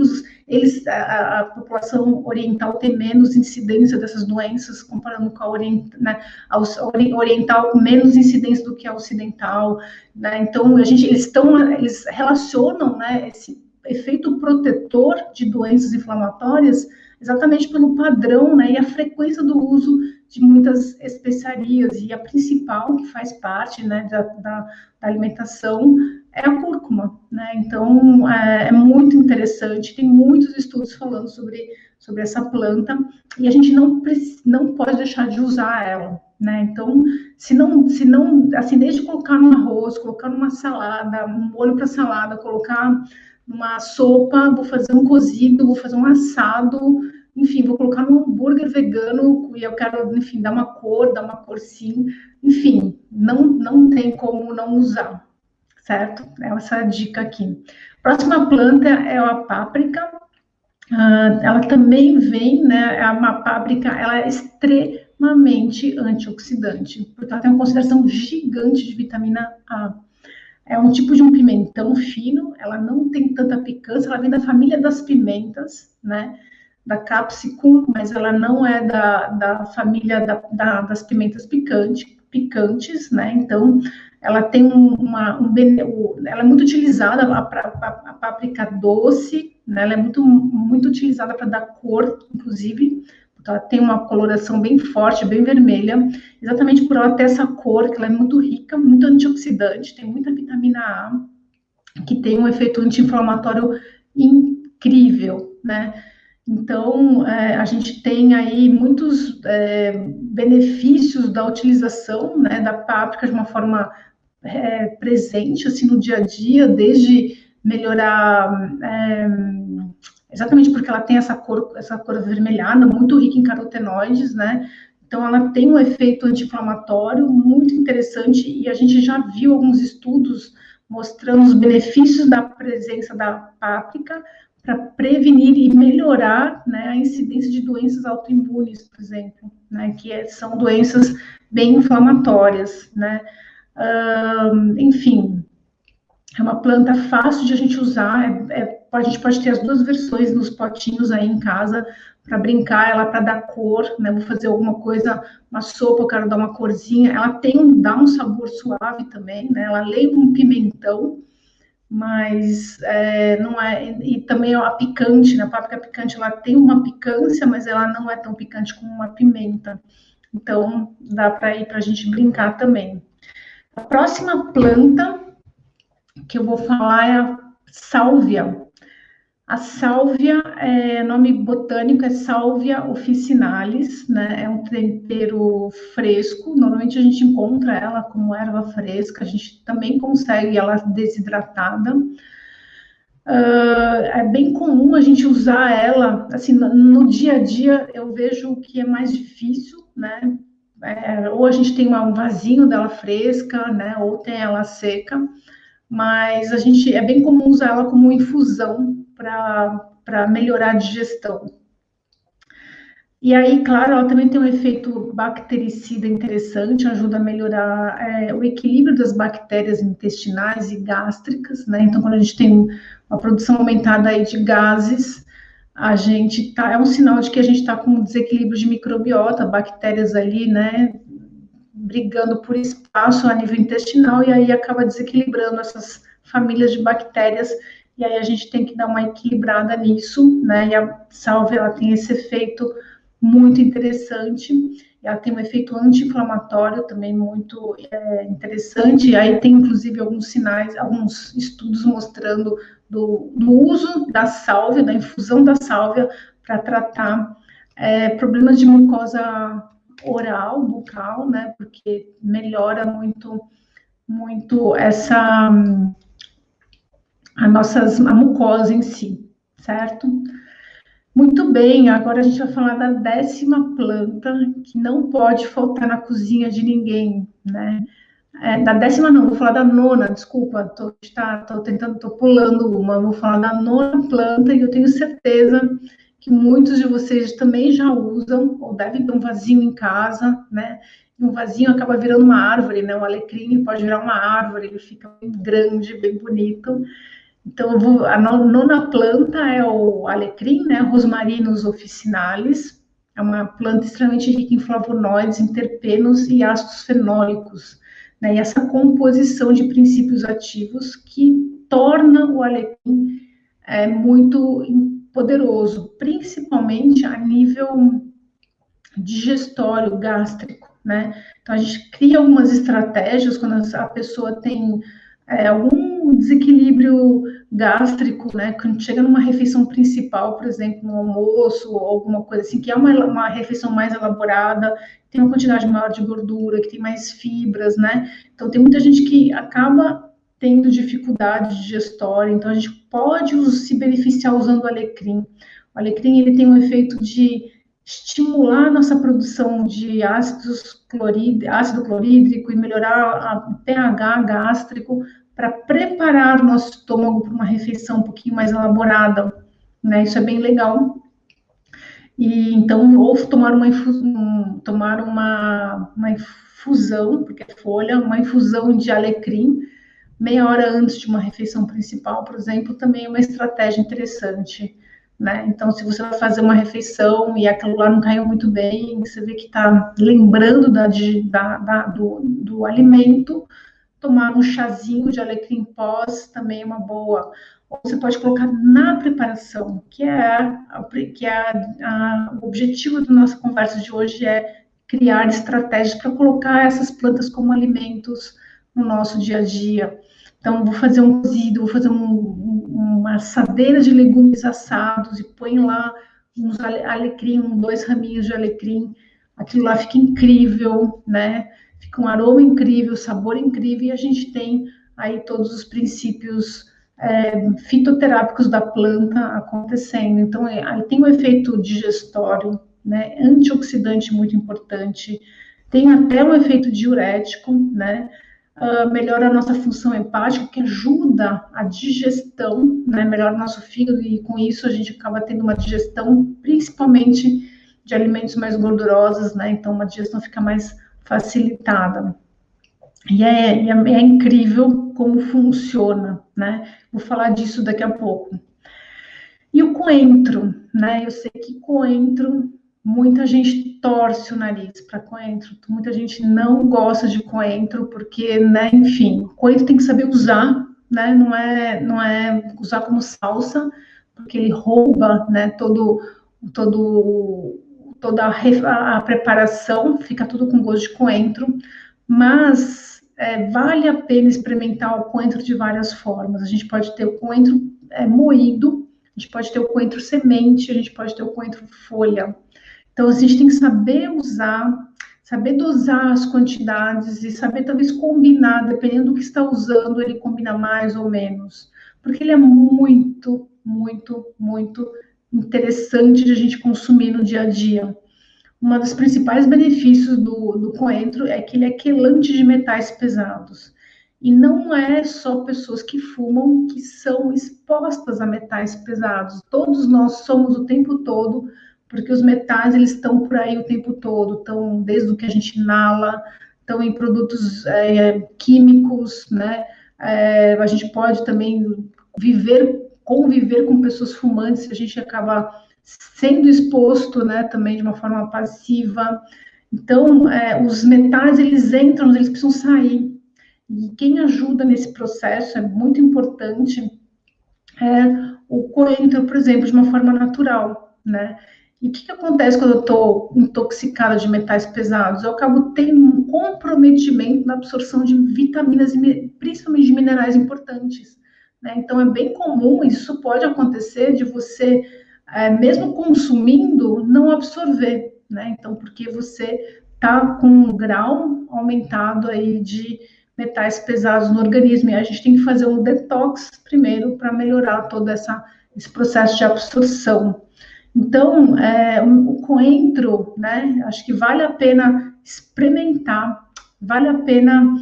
a população oriental tem menos incidência dessas doenças, comparando com a oriental com menos incidência do que a ocidental, né, então eles relacionam, né, esse efeito protetor de doenças inflamatórias exatamente pelo padrão, né, e a frequência do uso de muitas especiarias, e a principal que faz parte, né, da alimentação é a cúrcuma, né, então é muito interessante, tem muitos estudos falando sobre essa planta, e a gente não pode deixar de usar ela, né, então, se não, assim, desde colocar no arroz, colocar numa salada, um molho para salada, colocar numa sopa, vou fazer um cozido, vou fazer um assado, enfim, vou colocar num hambúrguer vegano e eu quero, enfim, dar uma cor sim, enfim, não tem como não usar, certo? Essa é a dica aqui. Próxima planta é a páprica. Ela também vem, né, é uma páprica, ela é extremamente antioxidante, porque ela tem uma concentração gigante de vitamina A. É um tipo de um pimentão fino, ela não tem tanta picância, ela vem da família das pimentas, né? Da capsicum, mas ela não é da família das pimentas picantes, né? Então, ela tem ela é muito utilizada, a páprica doce, né? Ela é muito utilizada para dar cor, inclusive, porque ela tem uma coloração bem forte, bem vermelha, exatamente por ela ter essa cor, que ela é muito rica, muito antioxidante, tem muita vitamina A, que tem um efeito anti-inflamatório incrível, né? Então, a gente tem aí muitos benefícios da utilização, né, da páprica de uma forma presente, assim, no dia a dia, desde melhorar, exatamente porque ela tem essa cor avermelhada, muito rica em carotenoides, né, então ela tem um efeito anti-inflamatório muito interessante, e a gente já viu alguns estudos mostrando os benefícios da presença da páprica para prevenir e melhorar, né, a incidência de doenças autoimunes, por exemplo, né, que são doenças bem inflamatórias, né. Enfim, É uma planta fácil de a gente usar, a gente pode ter as duas versões nos potinhos aí em casa, para brincar, ela para dar cor, né? Vou fazer alguma coisa, uma sopa, eu quero dar uma corzinha. Ela dá um sabor suave também, né? Ela lembra um pimentão, mas não é. E também a picante, né? A páprica picante, ela tem uma picância, mas ela não é tão picante como uma pimenta. Então, dá para ir para a gente brincar também. A próxima planta que eu vou falar é a sálvia. A sálvia, nome botânico é Salvia officinalis, né? É um tempero fresco. Normalmente a gente encontra ela como erva fresca. A gente também consegue ela desidratada. É bem comum a gente usar ela, assim, no dia a dia eu vejo que é mais difícil, né? Ou a gente tem um vasinho dela fresca, né? Ou tem ela seca, mas é bem comum usar ela como infusão para melhorar a digestão. E aí, claro, ela também tem um efeito bactericida interessante, ajuda a melhorar o equilíbrio das bactérias intestinais e gástricas, né? Então, quando a gente tem uma produção aumentada aí de gases, é um sinal de que a gente está com um desequilíbrio de microbiota, bactérias ali, né? Brigando por espaço a nível intestinal, e aí acaba desequilibrando essas famílias de bactérias, e aí a gente tem que dar uma equilibrada nisso, né? E a sálvia, ela tem esse efeito muito interessante, ela tem um efeito anti-inflamatório também muito interessante, e aí tem inclusive alguns sinais, alguns estudos mostrando do uso da sálvia, da infusão da sálvia para tratar problemas de mucosa oral, bucal, né, porque melhora muito, muito a mucosa em si, certo? Muito bem, agora a gente vai falar da 10ª planta, que não pode faltar na cozinha de ninguém, né? Da 10ª não, vou falar da 9ª, desculpa, tô pulando uma, vou falar da 9ª planta, e eu tenho certeza que muitos de vocês também já usam, ou devem ter um vasinho em casa, né? E um vasinho acaba virando uma árvore, né? Um alecrim pode virar uma árvore, ele fica bem grande, bem bonito. Então, a 9ª planta é o alecrim, né? Rosmarinus officinalis. É uma planta extremamente rica em flavonoides, em terpenos e ácidos fenólicos, né? E essa composição de princípios ativos que torna o alecrim muito poderoso, principalmente a nível digestório, gástrico, né? Então, a gente cria algumas estratégias quando a pessoa tem algum desequilíbrio gástrico, né? Quando chega numa refeição principal, por exemplo, no almoço ou alguma coisa assim, que é uma refeição mais elaborada, tem uma quantidade maior de gordura, que tem mais fibras, né? Então, tem muita gente que acaba tendo dificuldade digestória, então a gente pode se beneficiar usando o alecrim. O alecrim, ele tem um efeito de estimular a nossa produção de ácido clorídrico e melhorar o pH gástrico para preparar o nosso estômago para uma refeição um pouquinho mais elaborada, né? Isso é bem legal. E então, ou tomar uma infusão, porque é folha, uma infusão de alecrim, meia hora antes de uma refeição principal, por exemplo, também é uma estratégia interessante, né? Então, se você vai fazer uma refeição e aquilo lá não caiu muito bem, você vê que está lembrando do alimento, tomar um chazinho de alecrim pós também é uma boa. Ou você pode colocar na preparação, o objetivo da nossa conversa de hoje é criar estratégias para colocar essas plantas como alimentos no nosso dia a dia. Então, vou fazer um cozido, vou fazer uma assadeira de legumes assados e põe lá uns alecrim, 2 raminhos de alecrim. Aquilo lá fica incrível, né? Fica um aroma incrível, sabor incrível, e a gente tem aí todos os princípios fitoterápicos da planta acontecendo. Então, aí tem um efeito digestório, né? Antioxidante muito importante, tem até um efeito diurético, né? Melhora a nossa função hepática, que ajuda a digestão, né? Melhora o nosso fígado, e com isso a gente acaba tendo uma digestão, principalmente de alimentos mais gordurosos, né? Então, uma digestão fica mais facilitada. E é incrível como funciona, né? Vou falar disso daqui a pouco. E o coentro, né? Eu sei que coentro, muita gente torce o nariz para coentro, muita gente não gosta de coentro, porque, né, enfim, coentro tem que saber usar, né? Não é usar como salsa, porque ele rouba, né, todo, toda a preparação, fica tudo com gosto de coentro, mas vale a pena experimentar o coentro de várias formas. A gente pode ter o coentro moído, a gente pode ter o coentro semente, a gente pode ter o coentro folha. Então, a gente tem que saber usar, saber dosar as quantidades e saber talvez combinar, dependendo do que está usando, ele combina mais ou menos. Porque ele é muito, muito, muito interessante de a gente consumir no dia a dia. Um dos principais benefícios do coentro é que ele é quelante de metais pesados. E não é só pessoas que fumam que são expostas a metais pesados. Todos nós somos o tempo todo, porque os metais eles estão por aí o tempo todo, estão desde o que a gente inala, estão em produtos químicos, né? A gente pode também conviver com pessoas fumantes, a gente acaba sendo exposto, né, também de uma forma passiva. Então, os metais, eles entram, mas eles precisam sair. E quem ajuda nesse processo é muito importante, o coentro, por exemplo, de uma forma natural, né? E o que acontece quando eu estou intoxicada de metais pesados? Eu acabo tendo um comprometimento na absorção de vitaminas e principalmente de minerais importantes, né? Então, é bem comum, isso pode acontecer de você, mesmo consumindo, não absorver, né? Então, porque você está com um grau aumentado aí de metais pesados no organismo, e a gente tem que fazer um detox primeiro para melhorar todo esse processo de absorção. Então, o coentro, né, acho que vale a pena experimentar, vale a pena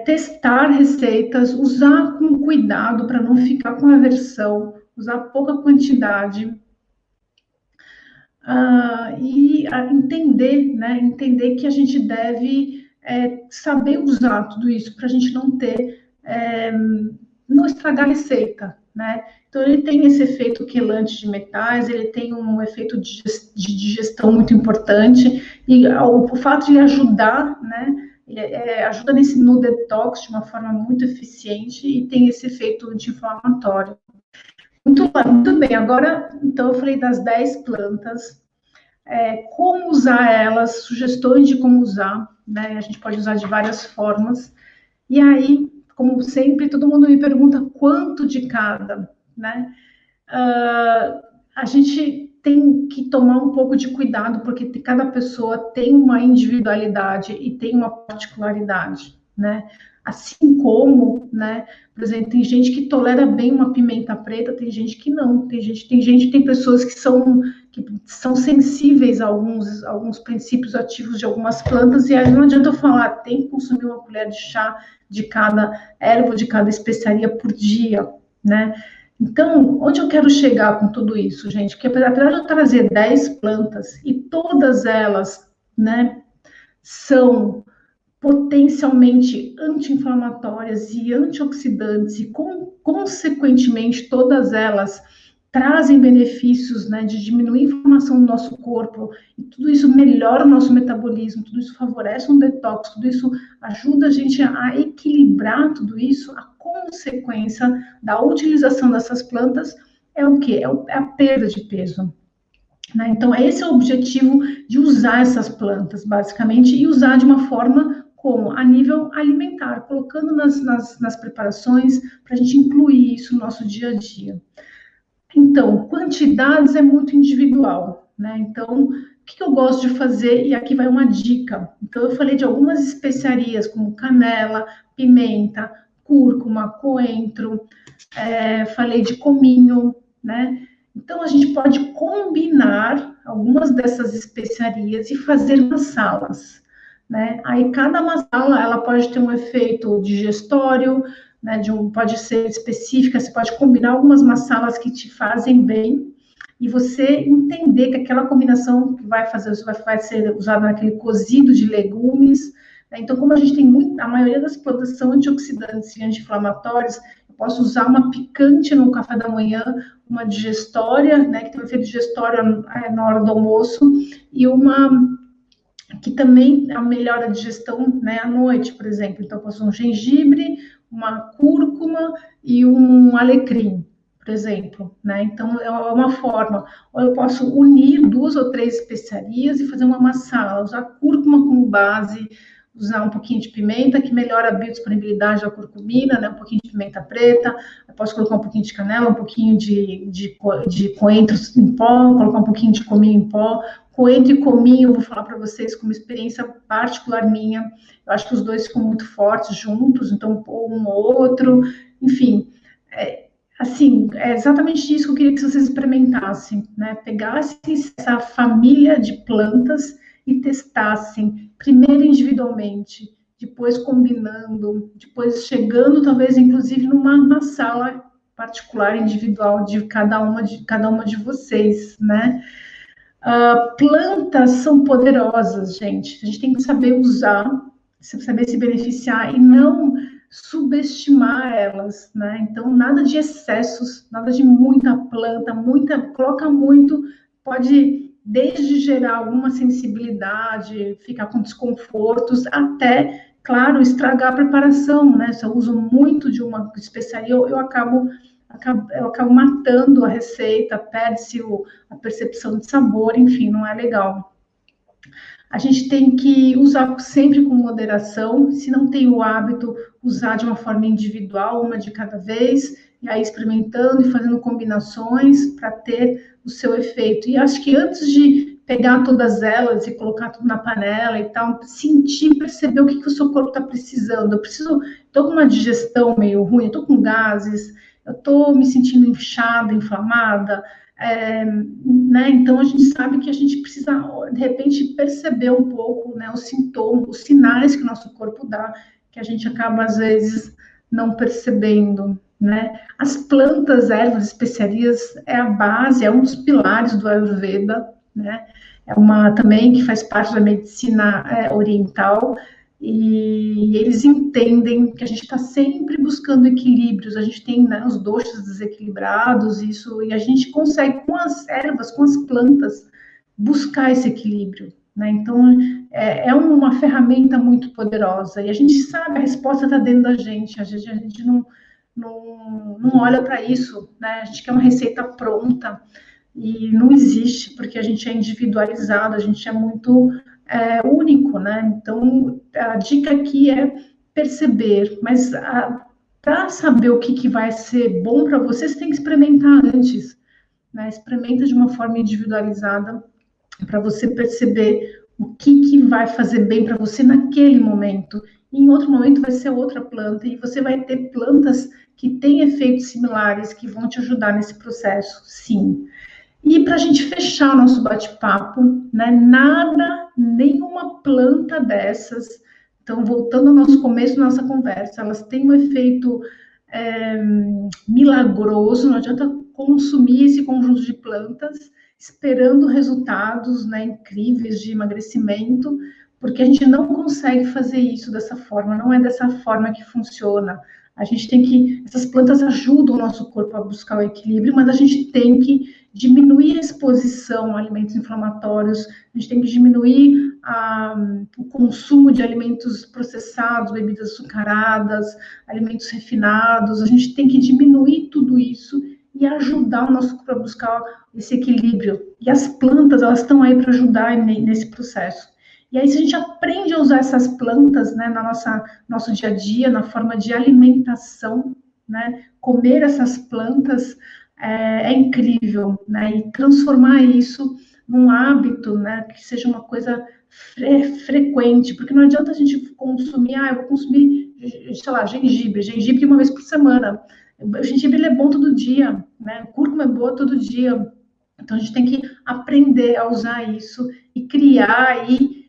testar receitas, usar com cuidado para não ficar com aversão, usar pouca quantidade, e entender, né, entender que a gente deve saber usar tudo isso para a gente não estragar a receita, né? Então ele tem esse efeito quelante de metais, ele tem um efeito de digestão muito importante e o fato de ele ajudar, né? Ele ajuda no detox de uma forma muito eficiente e tem esse efeito anti-inflamatório. Muito bem, agora, então, eu falei das 10 plantas, como usar elas, sugestões de como usar, né? A gente pode usar de várias formas. E aí, como sempre, todo mundo me pergunta quanto de cada, né? A gente tem que tomar um pouco de cuidado, porque cada pessoa tem uma individualidade e tem uma particularidade, né? Assim como, né? Por exemplo, tem gente que tolera bem uma pimenta preta, tem gente que não. Tem pessoas que são sensíveis a alguns princípios ativos de algumas plantas, e aí não adianta eu falar, tem que consumir uma colher de chá de cada erva, de cada especiaria por dia, né? Então, onde eu quero chegar com tudo isso, gente? Que apesar de eu trazer 10 plantas e todas elas, né, são potencialmente anti-inflamatórias e antioxidantes e, consequentemente, todas elas trazem benefícios, né, de diminuir a inflamação do nosso corpo, e tudo isso melhora o nosso metabolismo, tudo isso favorece um detox, tudo isso ajuda a gente a equilibrar tudo isso. A consequência da utilização dessas plantas é o quê? É a perda de peso. Né? Então, esse é o objetivo de usar essas plantas, basicamente, e usar de uma forma como? A nível alimentar, colocando nas preparações, para a gente incluir isso no nosso dia a dia. Então, quantidades é muito individual, né? Então, o que eu gosto de fazer? E aqui vai uma dica. Então, eu falei de algumas especiarias, como canela, pimenta, cúrcuma, coentro, falei de cominho, né? Então, a gente pode combinar algumas dessas especiarias e fazer massalas, né? Aí, cada massala, ela pode ter um efeito digestório, né, pode ser específica, você pode combinar algumas massalas que te fazem bem, e você entender que aquela combinação que vai ser usada naquele cozido de legumes, Então, como a gente tem a maioria das plantas são antioxidantes e anti-inflamatórios, eu posso usar uma picante no café da manhã, uma digestória, né, que tem um efeito digestório na hora do almoço, e uma que também melhora a digestão, né, à noite, por exemplo. Então, eu posso usar um gengibre, uma cúrcuma e um alecrim, por exemplo, né? Então, é uma forma. Ou eu posso unir 2 ou 3 especiarias e fazer uma massala, usar cúrcuma como base, usar um pouquinho de pimenta, que melhora a biodisponibilidade da curcumina, né? Um pouquinho de pimenta preta, eu posso colocar um pouquinho de canela, um pouquinho de coentro em pó, colocar um pouquinho de cominho em pó. Coentro e cominho, eu vou falar para vocês como experiência particular minha, eu acho que os dois ficam muito fortes juntos, então um ou outro, enfim, assim, é exatamente isso que eu queria que vocês experimentassem, né? Pegassem essa família de plantas e testassem, primeiro individualmente, depois combinando, depois chegando, talvez, inclusive, numa sala particular, individual de cada uma de vocês, né? Plantas são poderosas, gente. A gente tem que saber usar, saber se beneficiar e não subestimar elas, né? Então, nada de excessos, nada de muita planta, coloca muito, pode desde gerar alguma sensibilidade, ficar com desconfortos, até, claro, estragar a preparação, né? Se eu uso muito de uma especiaria, eu acabo matando a receita, perde-se a percepção de sabor, enfim, não é legal. A gente tem que usar sempre com moderação, se não tem o hábito, usar de uma forma individual, uma de cada vez, e aí experimentando e fazendo combinações para ter o seu efeito. E acho que antes de pegar todas elas e colocar tudo na panela e tal, sentir, perceber o que o seu corpo está precisando. Estou com uma digestão meio ruim, estou com gases, eu estou me sentindo inchada, inflamada, né? Então a gente sabe que a gente precisa, de repente, perceber um pouco, né, os sintomas, os sinais que o nosso corpo dá, que a gente acaba, às vezes, não percebendo, né? As plantas, ervas, especiarias é a base, é um dos pilares do Ayurveda, né? É uma também que faz parte da medicina oriental, e eles entendem que a gente está sempre buscando equilíbrios, a gente tem, né, os doshas desequilibrados, e a gente consegue, com as ervas, com as plantas, buscar esse equilíbrio, né? Então, é uma ferramenta muito poderosa, e a gente sabe, a resposta está dentro da gente, a gente não olha para isso, né? A gente quer uma receita pronta, e não existe, porque a gente é individualizado, a gente é muito único, né? Então, a dica aqui é perceber, mas para saber o que vai ser bom para você, você tem que experimentar antes, né? Experimenta de uma forma individualizada para você perceber o que vai fazer bem para você naquele momento. Em outro momento vai ser outra planta, e você vai ter plantas que têm efeitos similares, que vão te ajudar nesse processo, sim. E para a gente fechar o nosso bate-papo, né, nenhuma planta dessas, então, voltando ao nosso começo da nossa conversa, elas têm um efeito milagroso, não adianta consumir esse conjunto de plantas esperando resultados, né, incríveis de emagrecimento, porque a gente não consegue fazer isso dessa forma, não é dessa forma que funciona. A gente tem que, essas plantas ajudam o nosso corpo a buscar o equilíbrio, mas a gente tem que diminuir a exposição a alimentos inflamatórios, a gente tem que diminuir o consumo de alimentos processados, bebidas açucaradas, alimentos refinados, a gente tem que diminuir tudo isso e ajudar o nosso corpo a buscar esse equilíbrio. E as plantas, elas estão aí para ajudar nesse processo. E aí, se a gente aprende a usar essas plantas, né, nosso dia a dia, na forma de alimentação, né, comer essas plantas é incrível, né, e transformar isso num hábito, né, que seja uma coisa frequente, porque não adianta a gente consumir, eu vou consumir, sei lá, gengibre uma vez por semana. O gengibre ele é bom todo dia, né, o cúrcuma é boa todo dia. Então, a gente tem que aprender a usar isso e criar e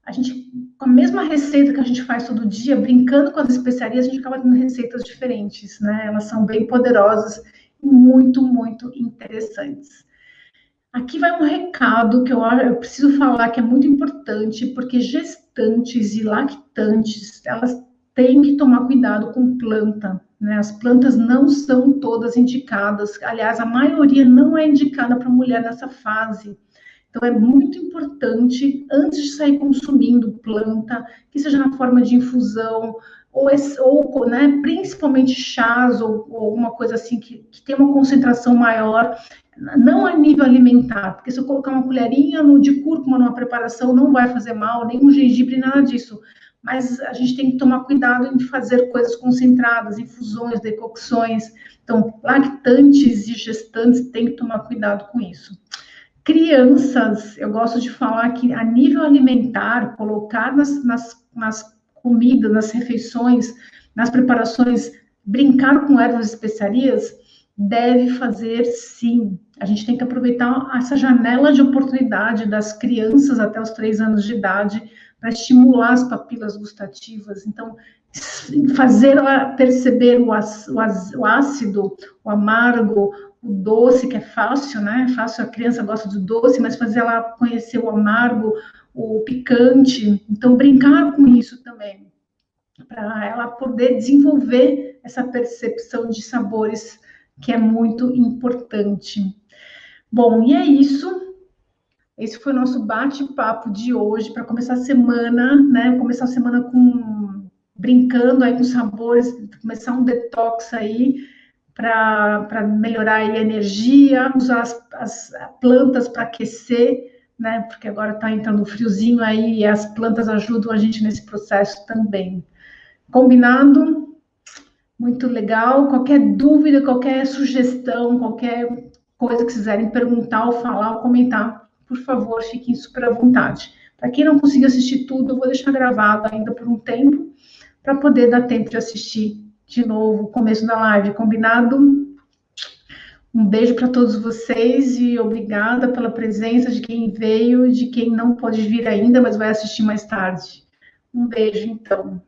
a gente, com a mesma receita que a gente faz todo dia, brincando com as especiarias, a gente acaba tendo receitas diferentes, né? Elas são bem poderosas e muito, muito interessantes. Aqui vai um recado que eu preciso falar que é muito importante, porque gestantes e lactantes, elas têm que tomar cuidado com planta, né? As plantas não são todas indicadas, aliás, a maioria não é indicada para mulher nessa fase. Então, é muito importante, antes de sair consumindo planta, que seja na forma de infusão, ou né, principalmente chás, ou alguma coisa assim que tem uma concentração maior, não a nível alimentar, porque se eu colocar uma colherinha de cúrcuma numa preparação, não vai fazer mal, nem um gengibre, nada disso. Mas a gente tem que tomar cuidado em fazer coisas concentradas, infusões, decocções. Então, lactantes e gestantes têm que tomar cuidado com isso. Crianças, eu gosto de falar que a nível alimentar, colocar nas comidas, nas refeições, nas preparações, brincar com ervas e especiarias, deve fazer sim. A gente tem que aproveitar essa janela de oportunidade das crianças até os 3 anos de idade para estimular as papilas gustativas. Então, fazer ela perceber o ácido, o amargo, o doce, que é fácil, né? Fácil, a criança gosta do doce, mas fazer ela conhecer o amargo, o picante. Então, brincar com isso também, para ela poder desenvolver essa percepção de sabores, que é muito importante. Bom, e é isso. Esse foi o nosso bate-papo de hoje, para começar a semana, né? Começar a semana brincando aí com sabores, começar um detox aí, para melhorar aí a energia, usar as plantas para aquecer, né? Porque agora está entrando o friozinho aí e as plantas ajudam a gente nesse processo também. Combinado? Muito legal. Qualquer dúvida, qualquer sugestão, qualquer coisa que quiserem perguntar ou falar ou comentar, por favor, fiquem super à vontade. Para quem não conseguiu assistir tudo, eu vou deixar gravado ainda por um tempo, para poder dar tempo de assistir de novo o começo da live, combinado? Um beijo para todos vocês e obrigada pela presença de quem veio e de quem não pode vir ainda, mas vai assistir mais tarde. Um beijo, então.